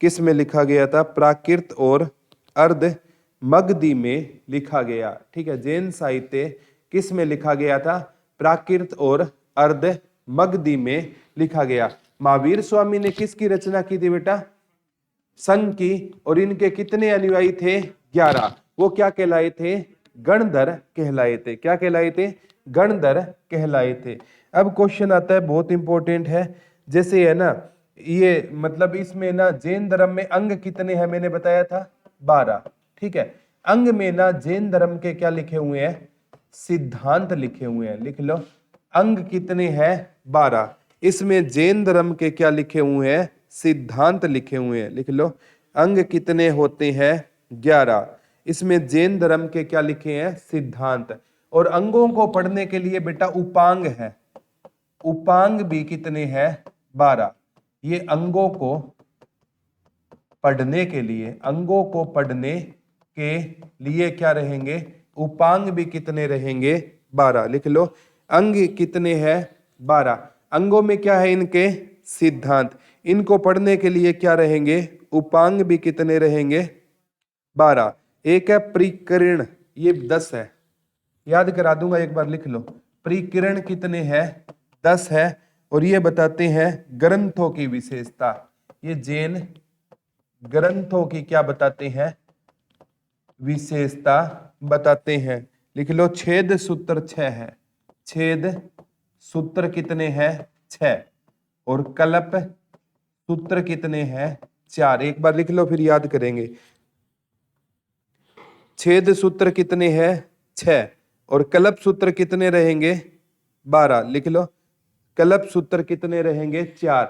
किस में लिखा गया था? प्राकृत और अर्धमगधी में लिखा गया। ठीक है, जैन साहित्य किस में लिखा गया था? प्राकृत और अर्धमगधी में लिखा गया। महावीर स्वामी ने किसकी रचना की थी बेटा? संघ की। और इनके कितने अनुयायी थे? 11। वो क्या कहलाए थे? गणधर कहलाए थे। क्या कहलाए थे? गणधर कहलाए थे। अब क्वेश्चन आता है, बहुत इंपॉर्टेंट है। जैसे है ना, ये मतलब इसमें ना जैन धर्म में अंग कितने हैं? मैंने बताया था 12। ठीक है, अंग में ना जैन धर्म के क्या लिखे हुए हैं? सिद्धांत लिखे हुए हैं। लिख लो, अंग कितने हैं? 12। इसमें जैन धर्म के क्या लिखे हुए हैं? सिद्धांत लिखे हुए हैं। लिख लो, अंग कितने होते हैं? 11। इसमें जैन धर्म के क्या लिखे हैं? सिद्धांत। और अंगों को पढ़ने के लिए बेटा उपांग है। उपांग भी कितने हैं? 12। ये अंगों को पढ़ने के लिए, अंगों को पढ़ने के लिए क्या रहेंगे? उपांग भी कितने रहेंगे? 12। लिख लो, अंग कितने हैं? 12। अंगों में क्या है? इनके सिद्धांत। इनको पढ़ने के लिए क्या रहेंगे? उपांग भी कितने रहेंगे? 12। एक है प्रकीर्ण, ये 10 है। याद करा दूंगा, एक बार लिख लो। प्रकीर्ण कितने हैं? 10 है। और ये बताते हैं ग्रंथों की विशेषता। ये जैन ग्रंथों की क्या बताते हैं? विशेषता बताते हैं। लिख लो, छेद सूत्र 6 है। छेद सूत्र कितने हैं? 6। और कल्प सूत्र कितने हैं? 4। एक बार लिख लो, फिर याद करेंगे। छेद सूत्र कितने हैं? 6। और कल्प सूत्र कितने रहेंगे? 12। लिख लो, कल्प सूत्र कितने रहेंगे? 4।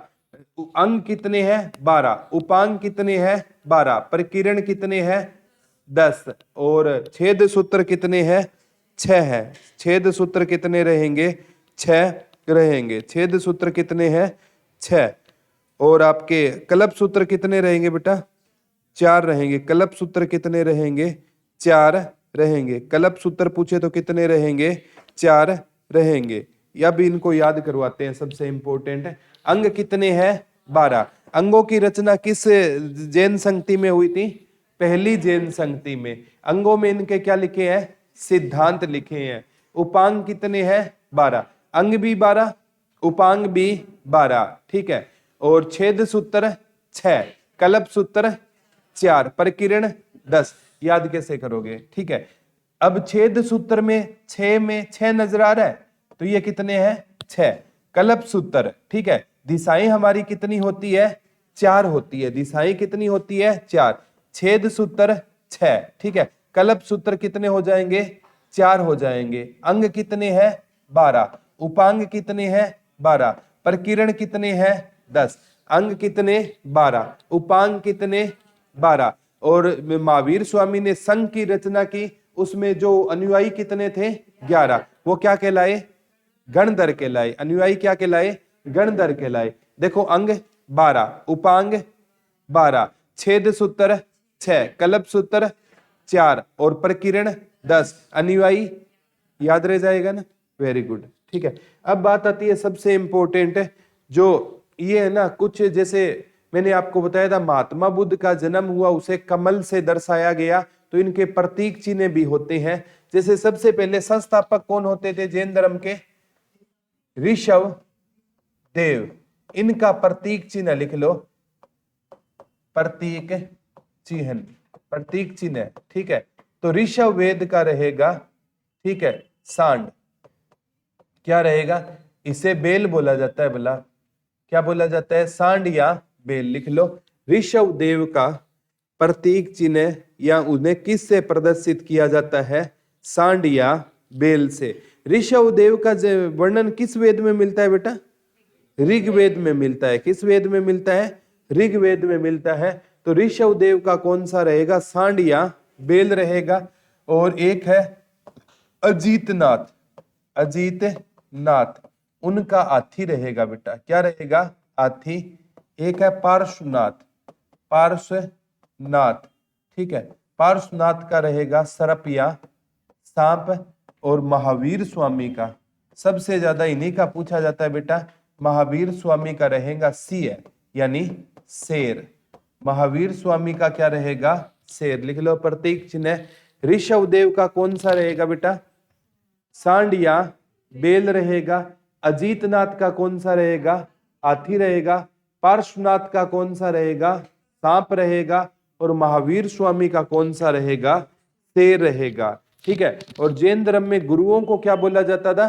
अंग कितने हैं? 12। उपांग कितने हैं? 12। प्रकीर्ण कितने हैं? 10। और छेद सूत्र कितने हैं? 6 है। छेद सूत्र कितने रहेंगे? 6 रहेंगे। छेद सूत्र कितने हैं? 6। और आपके कल्प सूत्र कितने रहेंगे बेटा? 4 रहेंगे। कल्प सूत्र कितने रहेंगे? 4 रहेंगे। कल्प सूत्र पूछे तो कितने रहेंगे? 4 रहेंगे। या भी इनको याद करवाते हैं, सबसे इंपॉर्टेंट है। अंग कितने हैं? 12। अंगों की रचना किस जैन संगति में हुई थी? पहली जैन संगति में। अंगों में इनके क्या लिखे हैं? सिद्धांत लिखे हैं। उपांग कितने हैं? 12। अंग भी 12, उपांग भी 12। ठीक है, और छेद सूत्र 6, कल्प सूत्र 4, प्रकीर्ण 10। याद कैसे करोगे? ठीक है, अब छेद सूत्र में 6 नजर आ रहा है, तो ये कितने हैं? 6। कल्प सूत्र, ठीक है, दिशाएं हमारी कितनी होती है? 4 होती है। दिशाएं कितनी होती है? 4। छेद सूत्र 6, ठीक है। कल्प सूत्र कितने हो जाएंगे? 4 हो जाएंगे। अंग कितने हैं? 12। उपांग कितने हैं? 12। प्रकीर्ण कितने हैं? 10। अंग कितने? 12। उपांग कितने? 12। और महावीर स्वामी ने संघ की रचना की, उसमें जो अनुयायी कितने थे? 11। वो क्या कहलाए? गणधर कहलाए। अनुयायी क्या कहलाए? गणधर कहलाए। देखो, अंग 12, उपांग 12, छेद सूत्र 6, कल्प सूत्र 4 और प्रकीर्ण 10। अनुयायी याद रह जाएगा ना? Very good. ठीक है, अब बात आती है सबसे इंपॉर्टेंट, जो ये है ना, कुछ जैसे मैंने आपको बताया था महात्मा बुद्ध का जन्म हुआ, उसे कमल से दर्शाया गया, तो इनके प्रतीक चिन्ह भी होते हैं। जैसे सबसे पहले संस्थापक कौन होते थे जैन धर्म के? ऋषभ देव। इनका प्रतीक चिन्ह लिख लो, प्रतीक चिन्ह, प्रतीक चिन्ह। ठीक है, तो ऋषभ वेद का रहेगा, ठीक है, सांड। क्या रहेगा? इसे बेल बोला जाता है। बोला क्या बोला जाता है? सांड या बेल। लिख लो, ऋषभ देव का प्रतीक चिन्ह या उन्हें किस से प्रदर्शित किया जाता है? सांड या बेल से। ऋषभ देव का वर्णन किस वेद में मिलता है बेटा? ऋग्वेद में मिलता है। किस वेद में मिलता है? ऋग्वेद में मिलता है। तो ऋषभ देव का कौन सा रहेगा? सांड या बेल रहेगा, और एक है अजीतनाथ, अजीतनाथ उनका हाथी रहेगा बेटा, क्या रहेगा? हाथी। एक है पार्श्वनाथ, पार्श्वनाथ, ठीक है, पार्श्वनाथ का रहेगा सर्प या सांप। और महावीर स्वामी का सबसे ज्यादा इन्हीं का पूछा जाता है बेटा, महावीर स्वामी का रहेगा सिंह यानी शेर। महावीर स्वामी का क्या रहेगा? शेर। लिख लो प्रतीक चिन्ह। ऋषभ देव का कौन सा रहेगा बेटा? सांड या बेल रहेगा। अजीतनाथ का कौन सा रहेगा? हाथी रहेगा। पार्श्वनाथ का कौन सा रहेगा? सांप रहेगा। और महावीर स्वामी का कौन सा रहेगा? शेर रहेगा। ठीक है। और जैन धर्म में गुरुओं को क्या बोला जाता था?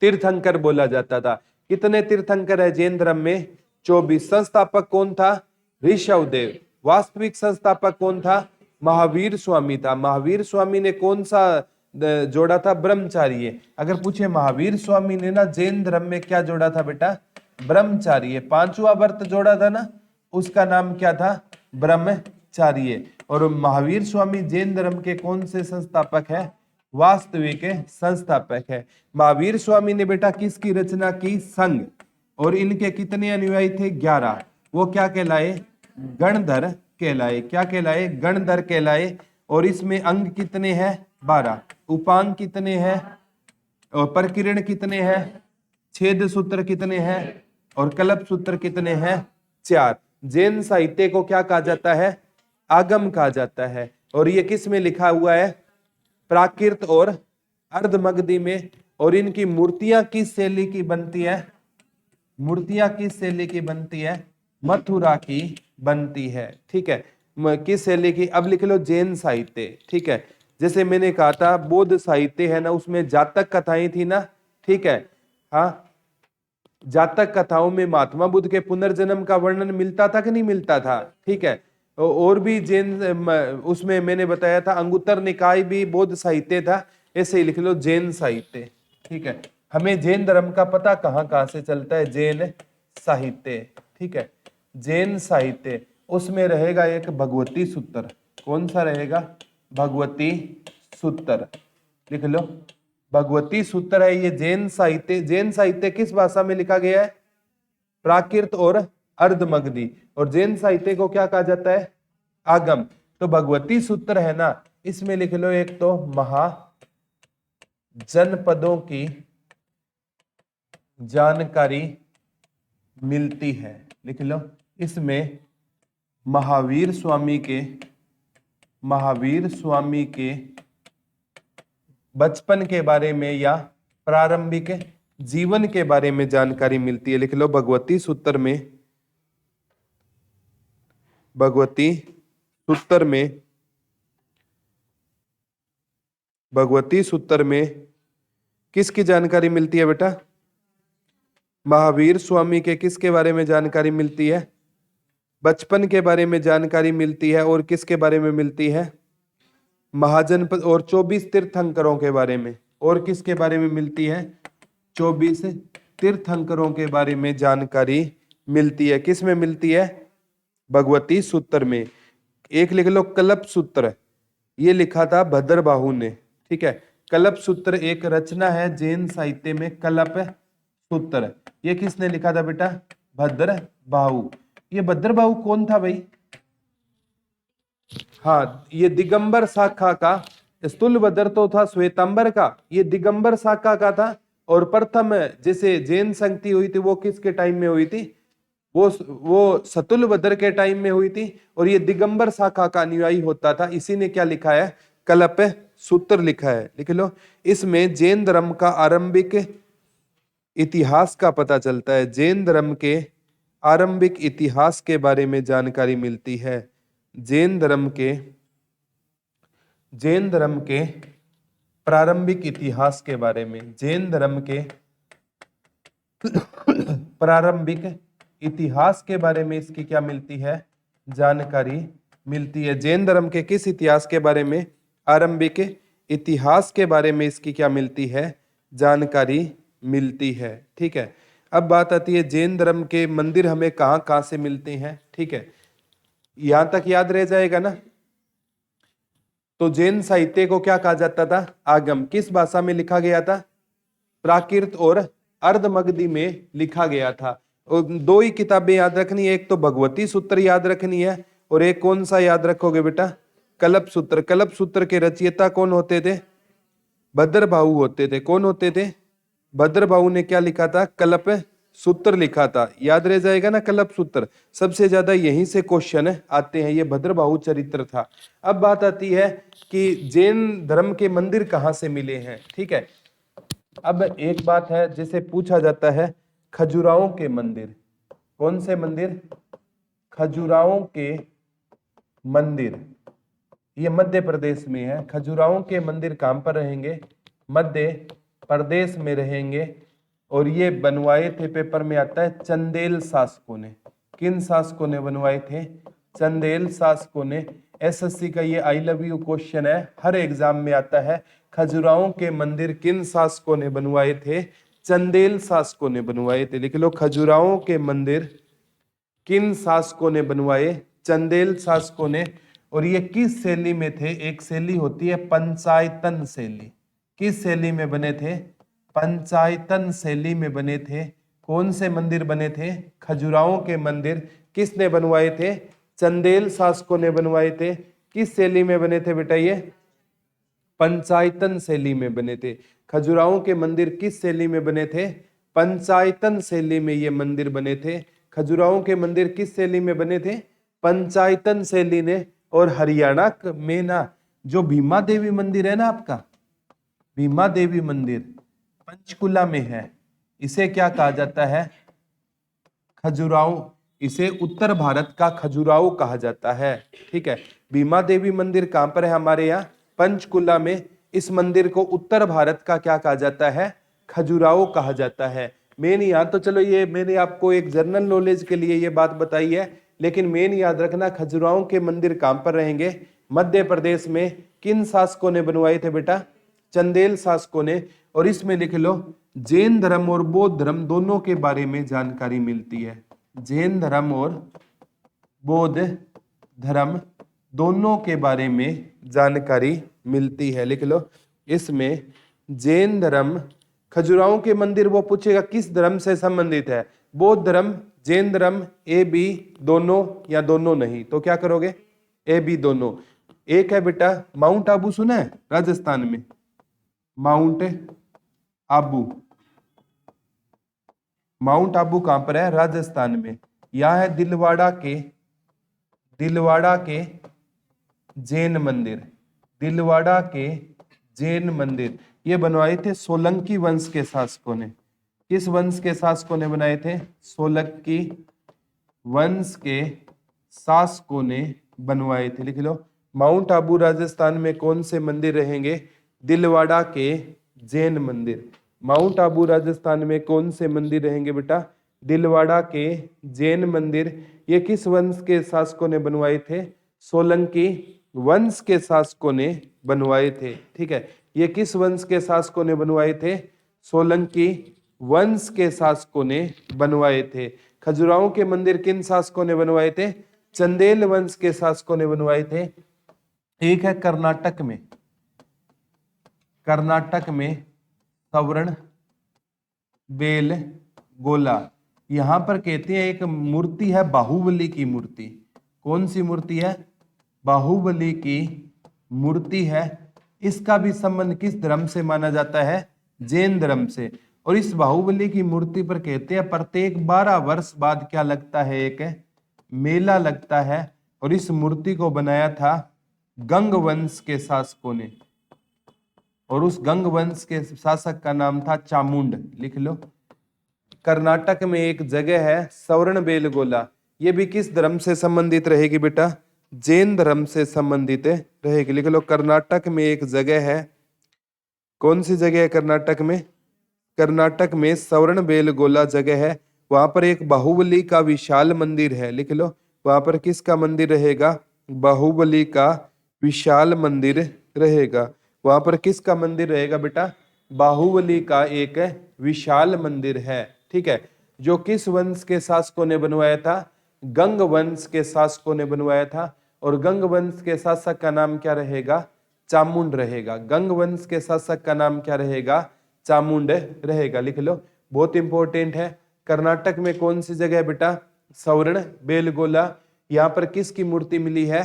तीर्थंकर बोला जाता था। कितने तीर्थंकर है जैन धर्म में? 24। संस्थापक कौन था? ऋषभदेव। वास्तविक संस्थापक कौन था? महावीर स्वामी था। महावीर स्वामी ने कौन सा जोड़ा था? ब्रह्मचार्य। अगर पूछे महावीर स्वामी ने ना जैन धर्म में क्या जोड़ा था बेटा? ब्रह्मचार्य। पांचवा व्रत जोड़ा था ना, उसका नाम क्या था? ब्रह्मचार्य। और महावीर स्वामी जैन धर्म के कौन से संस्थापक है? वास्तविक संस्थापक है। महावीर स्वामी ने बेटा किसकी रचना की? संघ। और इनके कितने अनुयायी थे? 11। वो क्या कहलाए? गणधर कहलाए। क्या कहलाए? गणधर कहलाए। और इसमें अंग कितने हैं? 12। उपांग कितने हैं? और प्रकीर्ण कितने हैं? छेद सूत्र कितने हैं? और कल्प सूत्र कितने हैं? 4। जैन साहित्य को क्या कहा जाता है? आगम कहा जाता है। और ये किस में लिखा हुआ है? प्राकृत और अर्धमगधी में। और इनकी मूर्तियां किस शैली की बनती है? मूर्तियां किस शैली की बनती है? मथुरा की बनती है। ठीक है, किस शैली की? अब लिख लो जैन साहित्य। ठीक है, जैसे मैंने कहा था बौद्ध साहित्य है ना, उसमें जातक कथाएं थी ना। ठीक है, हाँ, जातक कथाओं में महात्मा बुद्ध के पुनर्जन्म का वर्णन मिलता था कि नहीं मिलता था? ठीक है, और भी जैन उसमें मैंने बताया था अंगुत्तर निकाय भी बौद्ध साहित्य था। ऐसे ही लिख लो जैन साहित्य। ठीक है, हमें जैन धर्म का पता कहाँ से चलता है? जैन साहित्य। ठीक है, जैन साहित्य, उसमें रहेगा एक भगवती सूत्र। कौन सा रहेगा? भगवती सूत्र। लिख लो भगवती सूत्र है ये जैन साहित्य। जैन साहित्य किस भाषा में लिखा गया है? प्राकृत और अर्धमगधी। और जैन साहित्य को क्या कहा जाता है? आगम। तो भगवती सूत्र है ना, इसमें लिख लो एक तो महाजनपदों की जानकारी मिलती है। लिख लो इसमें महावीर स्वामी के बचपन के बारे में या प्रारंभिक जीवन के बारे में जानकारी मिलती है। लिख लो भगवती सूत्र में किसकी जानकारी मिलती है बेटा? महावीर स्वामी के किसके बारे में जानकारी मिलती है? बचपन के बारे में जानकारी मिलती है। और किसके बारे में मिलती है? महाजनपद और 24 तीर्थंकरों के बारे में। और किसके बारे में मिलती है? 24 तीर्थंकरों के बारे में जानकारी मिलती है। किस में मिलती है? भगवती सूत्र में। एक लिख लो कल्प सूत्र, ये लिखा था भद्रबाहु ने। ठीक है, कल्प सूत्र एक रचना है जैन साहित्य में। कल्प सूत्र ये किसने लिखा था बेटा? भद्रबाहु। ये भद्रबाहु कौन था भाई? हाँ, ये दिगंबर शाखा का। स्थूलभद्र तो था श्वेतांबर का, ये दिगंबर शाखा का था। और प्रथम जैसे जैन संगति हुई थी वो किसके टाइम में हुई थी? वो सतुलभद्र के टाइम में हुई थी। और ये दिगंबर शाखा का अनुयायी होता था। इसी ने क्या लिखा है? कल्प सूत्र लिखा है। लिख लो इसमें जैन धर्म का आरंभिक इतिहास का पता चलता है। जैन धर्म के आरंभिक इतिहास के बारे में जानकारी मिलती है। जैन धर्म के प्रारंभिक इतिहास के बारे में, जैन धर्म के प्रारंभिक इतिहास के बारे में इसकी क्या मिलती है? जानकारी मिलती है। जैन धर्म के किस इतिहास के बारे में? आरंभिक इतिहास के बारे में इसकी क्या मिलती है? जानकारी मिलती है। ठीक है, अब बात आती है जैन धर्म के मंदिर हमें कहाँ कहाँ से मिलते हैं। ठीक है, यहां तक याद रह जाएगा ना? तो जैन साहित्य को क्या कहा जाता था? आगम। किस भाषा में लिखा गया था? प्राकृत और अर्धमगधी में लिखा गया था। और दो ही किताबें याद रखनी है, एक तो भगवती सूत्र याद रखनी है और एक कौन सा याद रखोगे बेटा? कल्प सूत्र। कल्प सूत्र के रचयिता कौन होते थे? भद्रबाहु होते थे। कौन होते थे? भद्रबाहु ने क्या लिखा था? कल्प सूत्र लिखा था। याद रह जाएगा ना कल्प सूत्र। सबसे ज्यादा यहीं से क्वेश्चन आते हैं। ये भद्रबाहु चरित्र था। अब बात आती है कि जैन धर्म के मंदिर कहाँ से मिले हैं। ठीक है, अब एक बात है जिसे पूछा जाता है खजुराहो के मंदिर। कौन से मंदिर? खजुराहो के मंदिर। ये मध्य प्रदेश में है। खजुराहो के मंदिर कहां पर रहेंगे? मध्य प्रदेश में रहेंगे। और ये बनवाए थे, पेपर में आता है, चंदेल शासकों ने। किन शासकों ने बनवाए थे? चंदेल शासकों ने। एसएससी का ये आई लव यू क्वेश्चन है, हर एग्जाम में आता है। खजुराहो के मंदिर किन शासकों ने बनवाए थे? चंदेल शासकों ने बनवाए थे। लिख लो, खजुराहो के मंदिर किन शासकों ने बनवाए? चंदेल शासकों ने। और ये किस शैली में थे? एक शैली होती है पंचायतन शैली। किस शैली में बने थे? पंचायतन शैली में बने थे। कौन से मंदिर बने थे? खजुराहो के मंदिर किसने बनवाए थे? चंदेल शासकों ने बनवाए थे। किस शैली में बने थे बेटा? ये पंचायतन शैली में बने थे। खजुराहो के मंदिर किस शैली में बने थे? पंचायतन शैली में ये मंदिर बने थे। खजुराहो के मंदिर किस शैली में बने थे? पंचायतन शैली ने। और हरियाणा में ना जो भीमा देवी मंदिर है ना आपका, भीमा देवी मंदिर पंचकुला में है। इसे क्या कहा जाता है? खजुराहो। इसे उत्तर भारत का खजुराहो कहा जाता है। ठीक है, भीमा देवी मंदिर कहां पर है? हमारे यहाँ पंचकुला में। इस मंदिर को उत्तर भारत का क्या कहा जाता है? खजुराहो कहा जाता है। मेन याद तो चलो ये मैंने आपको एक जनरल नॉलेज के लिए ये बात बताई है, लेकिन मेन याद रखना खजुराहो के मंदिर कहां पर रहेंगे? मध्य प्रदेश में। किन शासकों ने बनवाए थे बेटा? चंदेल शासकों ने। और इसमें लिख लो, जैन धर्म और बौद्ध धर्म दोनों के बारे में जानकारी मिलती है। जैन धर्म और बौद्ध धर्म दोनों के बारे में जानकारी मिलती है। लिख लो, इसमें जैन धर्म, खजुराहो के मंदिर वो पूछेगा किस धर्म से संबंधित है? बौद्ध धर्म, जैन धर्म, ए बी दोनों या दोनों नहीं? तो क्या करोगे? ए बी दोनों। एक है बेटा माउंट आबू, सुना है? राजस्थान में माउंट आबू। माउंट आबू कहां पर है? राजस्थान में। यह है दिलवाड़ा के जैन मंदिर। दिलवाड़ा के जैन मंदिर ये बनवाए थे सोलंकी वंश के शासकों ने। किस वंश के शासकों ने बनाए थे? सोलंकी वंश के शासकों ने बनवाए थे। लिख लो, माउंट आबू राजस्थान में कौन से मंदिर रहेंगे? दिलवाड़ा के जैन मंदिर। माउंट आबू राजस्थान में कौन से मंदिर रहेंगे बेटा? दिलवाड़ा के जैन मंदिर। ये किस वंश के शासकों ने बनवाए थे? सोलंकी वंश के शासकों ने बनवाए थे। ठीक है, ये किस वंश के शासकों ने बनवाए थे? सोलंकी वंश के शासकों ने बनवाए थे। खजुराहो के मंदिर किन शासकों ने बनवाए थे? चंदेल वंश के शासकों ने बनवाए थे। एक है कर्नाटक में, कर्नाटक में सवर्ण बेलगोला। यहां पर कहते हैं एक मूर्ति है बाहुबली की मूर्ति। कौन सी मूर्ति है? बाहुबली की मूर्ति है। इसका भी संबंध किस धर्म से माना जाता है? जैन धर्म से। और इस बाहुबली की मूर्ति पर कहते हैं प्रत्येक 12 वर्ष बाद क्या लगता है? एक मेला लगता है। और इस मूर्ति को बनाया था गंग वंश के शासकों ने। और उस गंग वंश के शासक का नाम था चामुंड। लिख लो, कर्नाटक में एक जगह है सवर्ण बेलगोला। ये भी किस धर्म से संबंधित रहेगी बेटा? जैन धर्म से संबंधित रहेगी। लिख लो, कर्नाटक में एक जगह है। कौन सी जगह है कर्नाटक में? कर्नाटक में सवर्ण बेलगोला जगह है। वहां पर एक बाहुबली का विशाल मंदिर है। लिख लो, वहां पर किसका मंदिर रहेगा? बाहुबली का विशाल मंदिर रहेगा। वहां पर किसका मंदिर रहेगा बेटा? बाहुबली का एक विशाल मंदिर है। ठीक है, जो किस वंश के शासकों ने बनवाया था? गंग वंश के शासकों ने बनवाया था। और गंग वंश के शासक का नाम क्या रहेगा? चामुंड रहेगा। गंग वंश के शासक का नाम क्या रहेगा? चामुंड रहेगा। लिख लो, बहुत इंपॉर्टेंट है। कर्नाटक में कौन सी जगह है बेटा? सवर्ण बेलगोला। यहाँ पर किसकी मूर्ति मिली है?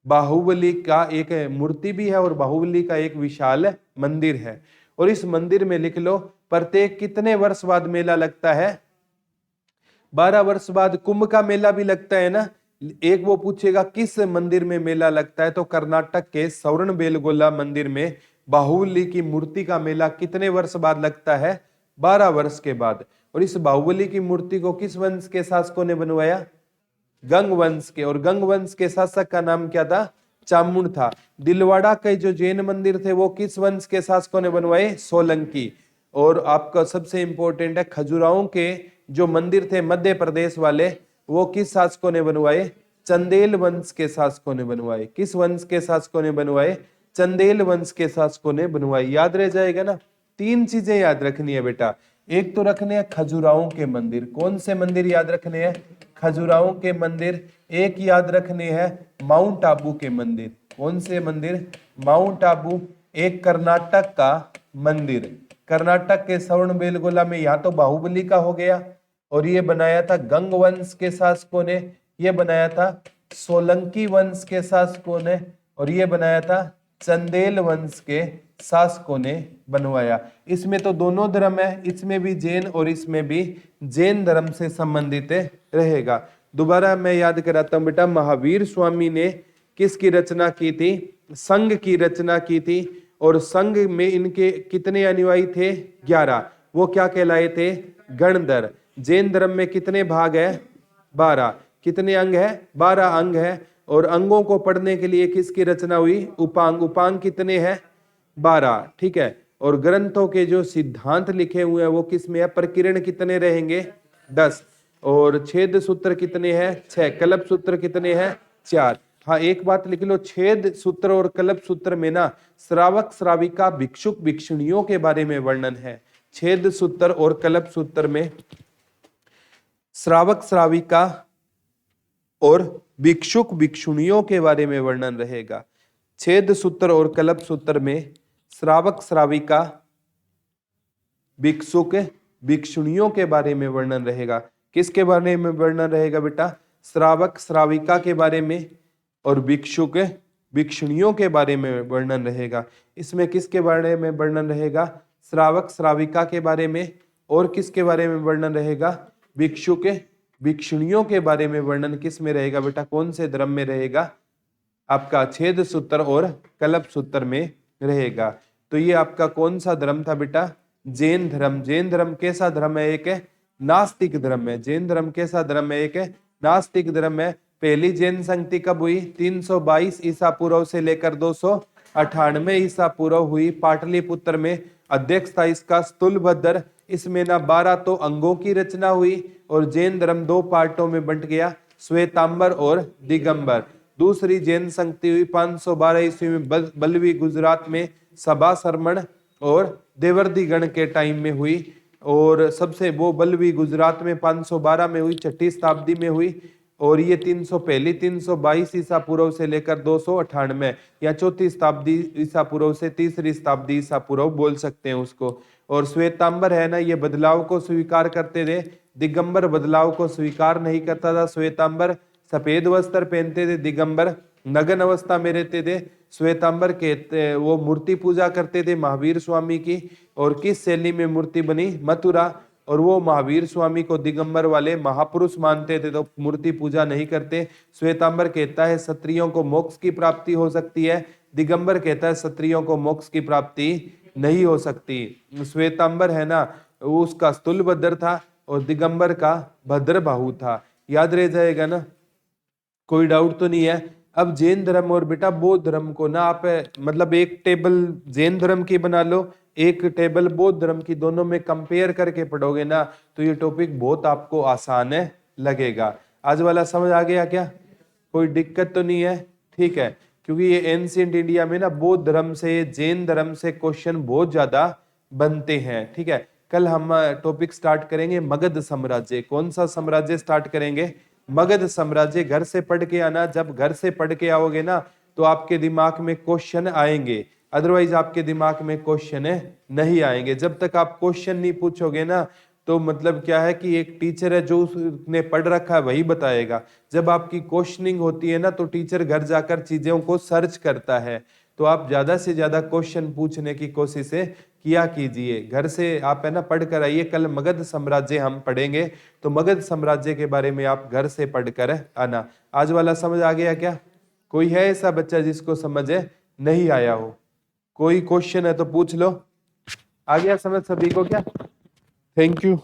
बाहुबली का एक मूर्ति भी है और बाहुबली का एक विशाल मंदिर है। और इस मंदिर में लिख लो, प्रत्येक कितने वर्ष बाद मेला लगता है? 12 वर्ष बाद कुंभ का मेला भी लगता है ना। एक वो पूछेगा किस मंदिर में मेला लगता है, तो कर्नाटक के सवर्ण बेलगोला मंदिर में बाहुबली की मूर्ति का मेला कितने वर्ष बाद लगता है? 12 वर्ष के बाद। और इस बाहुबली की मूर्ति को किस वंश के शासकों ने बनवाया? गंग वंश के। और गंग वंश के शासक का नाम क्या था? चामुंड था। दिलवाड़ा के जो जैन मंदिर थे वो किस वंश के शासकों ने बनवाए? सोलंकी। और आपका सबसे इंपॉर्टेंट है, खजुराहों के जो मंदिर थे मध्य प्रदेश वाले, वो किस शासकों ने बनवाए? चंदेल वंश के शासकों ने बनवाए। किस वंश के शासकों ने बनवाए? चंदेल वंश के शासकों ने बनवाई। याद रह जाएगा ना। 3 चीजें याद रखनी है बेटा। एक तो रखने हैं खजुराहों के मंदिर। कौन से मंदिर याद रखने हैं? खजुराहों के मंदिर। एक याद रखने हैं माउंट आबू के मंदिर। कौन से मंदिर? माउंट आबू। एक कर्नाटक का मंदिर। कर्नाटक के सवर्ण बेलगोला में यहाँ तो बाहुबली का हो गया, और ये बनाया था गंग वंश के शासकों ने, ये बनाया था सोलंकी वंश के शासकों ने, और ये बनाया था चंदेल वंश के शासकों ने बनवाया। इसमें तो दोनों धर्म है, इसमें भी जैन और इसमें भी जैन धर्म से संबंधित रहेगा। दोबारा मैं याद कराता हूं बेटा, महावीर स्वामी ने किसकी रचना की थी? संघ की रचना की थी। और संघ में इनके कितने अनुयायी थे? 11। वो क्या कहलाए थे? गणधर। जैन धर्म में कितने भाग है? 12। कितने अंग है? 12 अंग है। और अंगों को पढ़ने के लिए किसकी रचना हुई? उपांग। उपांग कितने हैं? 12। ठीक है। और ग्रंथों के जो सिद्धांत लिखे हुए हैं वो किसमें है? प्रकीर्ण कितने रहेंगे? 10। और छेद सूत्र कितने हैं? 6। कल्प सूत्र कितने हैं? 4। हाँ, एक बात लिख लो, छेद सूत्र और कल्प सूत्र में ना श्रावक श्राविका भिक्षुक भिक्षुणियों के बारे में वर्णन है। छेद सूत्र और कल्प सूत्र में श्रावक श्राविका और भिक्षुक भिक्षुणियों के बारे में वर्णन रहेगा। छेद सूत्र और कल्प सूत्र में श्रावक श्राविका भिक्षुक भिक्षुणियों के बारे में वर्णन रहेगा। किसके बारे में वर्णन रहेगा बेटा? श्रावक श्राविका के बारे में और भिक्षुक भिक्षुणियों के बारे में वर्णन रहेगा। इसमें किसके बारे में वर्णन रहेगा? श्रावक श्राविका के बारे में। और किसके बारे में वर्णन रहेगा? भिक्षुक भिक्षुणियों के बारे में वर्णन किस में रहेगा बेटा? कौन से धर्म में रहेगा? आपका छेद सूत्र और कल्प सूत्र में रहेगा। तो ये आपका कौन सा धर्म था बेटा? जैन धर्म। जैन धर्म कैसा धर्म है? एक नास्तिक धर्म है। जैन धर्म कैसा धर्म है? एक नास्तिक धर्म है। पहली जैन संगति कब हुई? 322 ईसा पूर्व से लेकर 298 ईसा पूर्व हुई। पाटलिपुत्र में अध्यक्ष था इसका स्थूलभद्र। इसमें ना 12 तो अंगों की रचना हुई और जैन धर्म 2 पार्टों में बंट गया, श्वेतांबर और दिगंबर। दूसरी जैन संगति हुई 512 ईस्वी में बलवी गुजरात में सभा सरमण और देवर्दी गण के टाइम में हुई। और सबसे वो बलवी गुजरात में 512 में हुई, 6ठी शताब्दी में हुई। और ये 322 ईसा पूर्व से लेकर 298 या 4ठी शताब्दी ईसा पूर्व से 3री शताब्दी ईसा पूर्व बोल सकते हैं उसको। और श्वेतांबर है ना, ये बदलाव को स्वीकार करते थे। दिगंबर बदलाव को स्वीकार नहीं करता था। श्वेतांबर सफेद वस्त्र पहनते थे, दिगंबर नग्न अवस्था में रहते थे। श्वेतांबर के वो मूर्ति पूजा करते थे महावीर स्वामी की। और किस शैली में मूर्ति बनी? मथुरा। और वो महावीर स्वामी को दिगंबर वाले महापुरुष मानते थे, तो मूर्ति पूजा नहीं करते। श्वेतांबर कहता है क्षत्रियों को मोक्ष की प्राप्ति हो सकती है, दिगंबर कहता है क्षत्रियों को मोक्ष की प्राप्ति नहीं हो सकती। श्वेतांबर है ना, उसका स्थूलभद्र था और दिगंबर का भद्रबाहु था। याद रह जाएगा ना, कोई डाउट तो नहीं है। अब जैन धर्म और बेटा बौद्ध धर्म को ना आप मतलब एक टेबल जैन धर्म की बना लो, एक टेबल बौद्ध धर्म की, दोनों में कंपेयर करके पढ़ोगे ना तो ये टॉपिक बहुत आपको आसान है लगेगा। आज वाला समझ आ गया क्या? कोई दिक्कत तो नहीं है? ठीक है, क्योंकि ये एंशिएंट इंडिया में ना बौद्ध धर्म से जैन धर्म से क्वेश्चन बहुत ज्यादा बनते हैं। ठीक है, कल हम टॉपिक स्टार्ट करेंगे मगध साम्राज्य। कौन सा साम्राज्य स्टार्ट करेंगे? मगध साम्राज्य। घर से पढ़ के आना, जब घर से पढ़ के आओगे ना तो आपके दिमाग में क्वेश्चन आएंगे, अदरवाइज आपके दिमाग में क्वेश्चन नहीं आएंगे। जब तक आप क्वेश्चन नहीं पूछोगे ना, तो मतलब क्या है कि एक टीचर है जो उसने पढ़ रखा है वही बताएगा। जब आपकी क्वेश्चनिंग होती है ना, तो टीचर घर जाकर चीजों को सर्च करता है। तो आप ज्यादा से ज्यादा क्वेश्चन पूछने की कोशिश किया कीजिए। घर से आप है ना पढ़ कर आइए। कल मगध साम्राज्य हम पढ़ेंगे, तो मगध साम्राज्य के बारे में आप घर से पढ़कर आना। आज वाला समझ आ गया क्या? कोई है ऐसा बच्चा जिसको समझ नहीं आया हो? कोई क्वेश्चन है तो पूछ लो। आ गया समझ सभी को क्या? Thank you.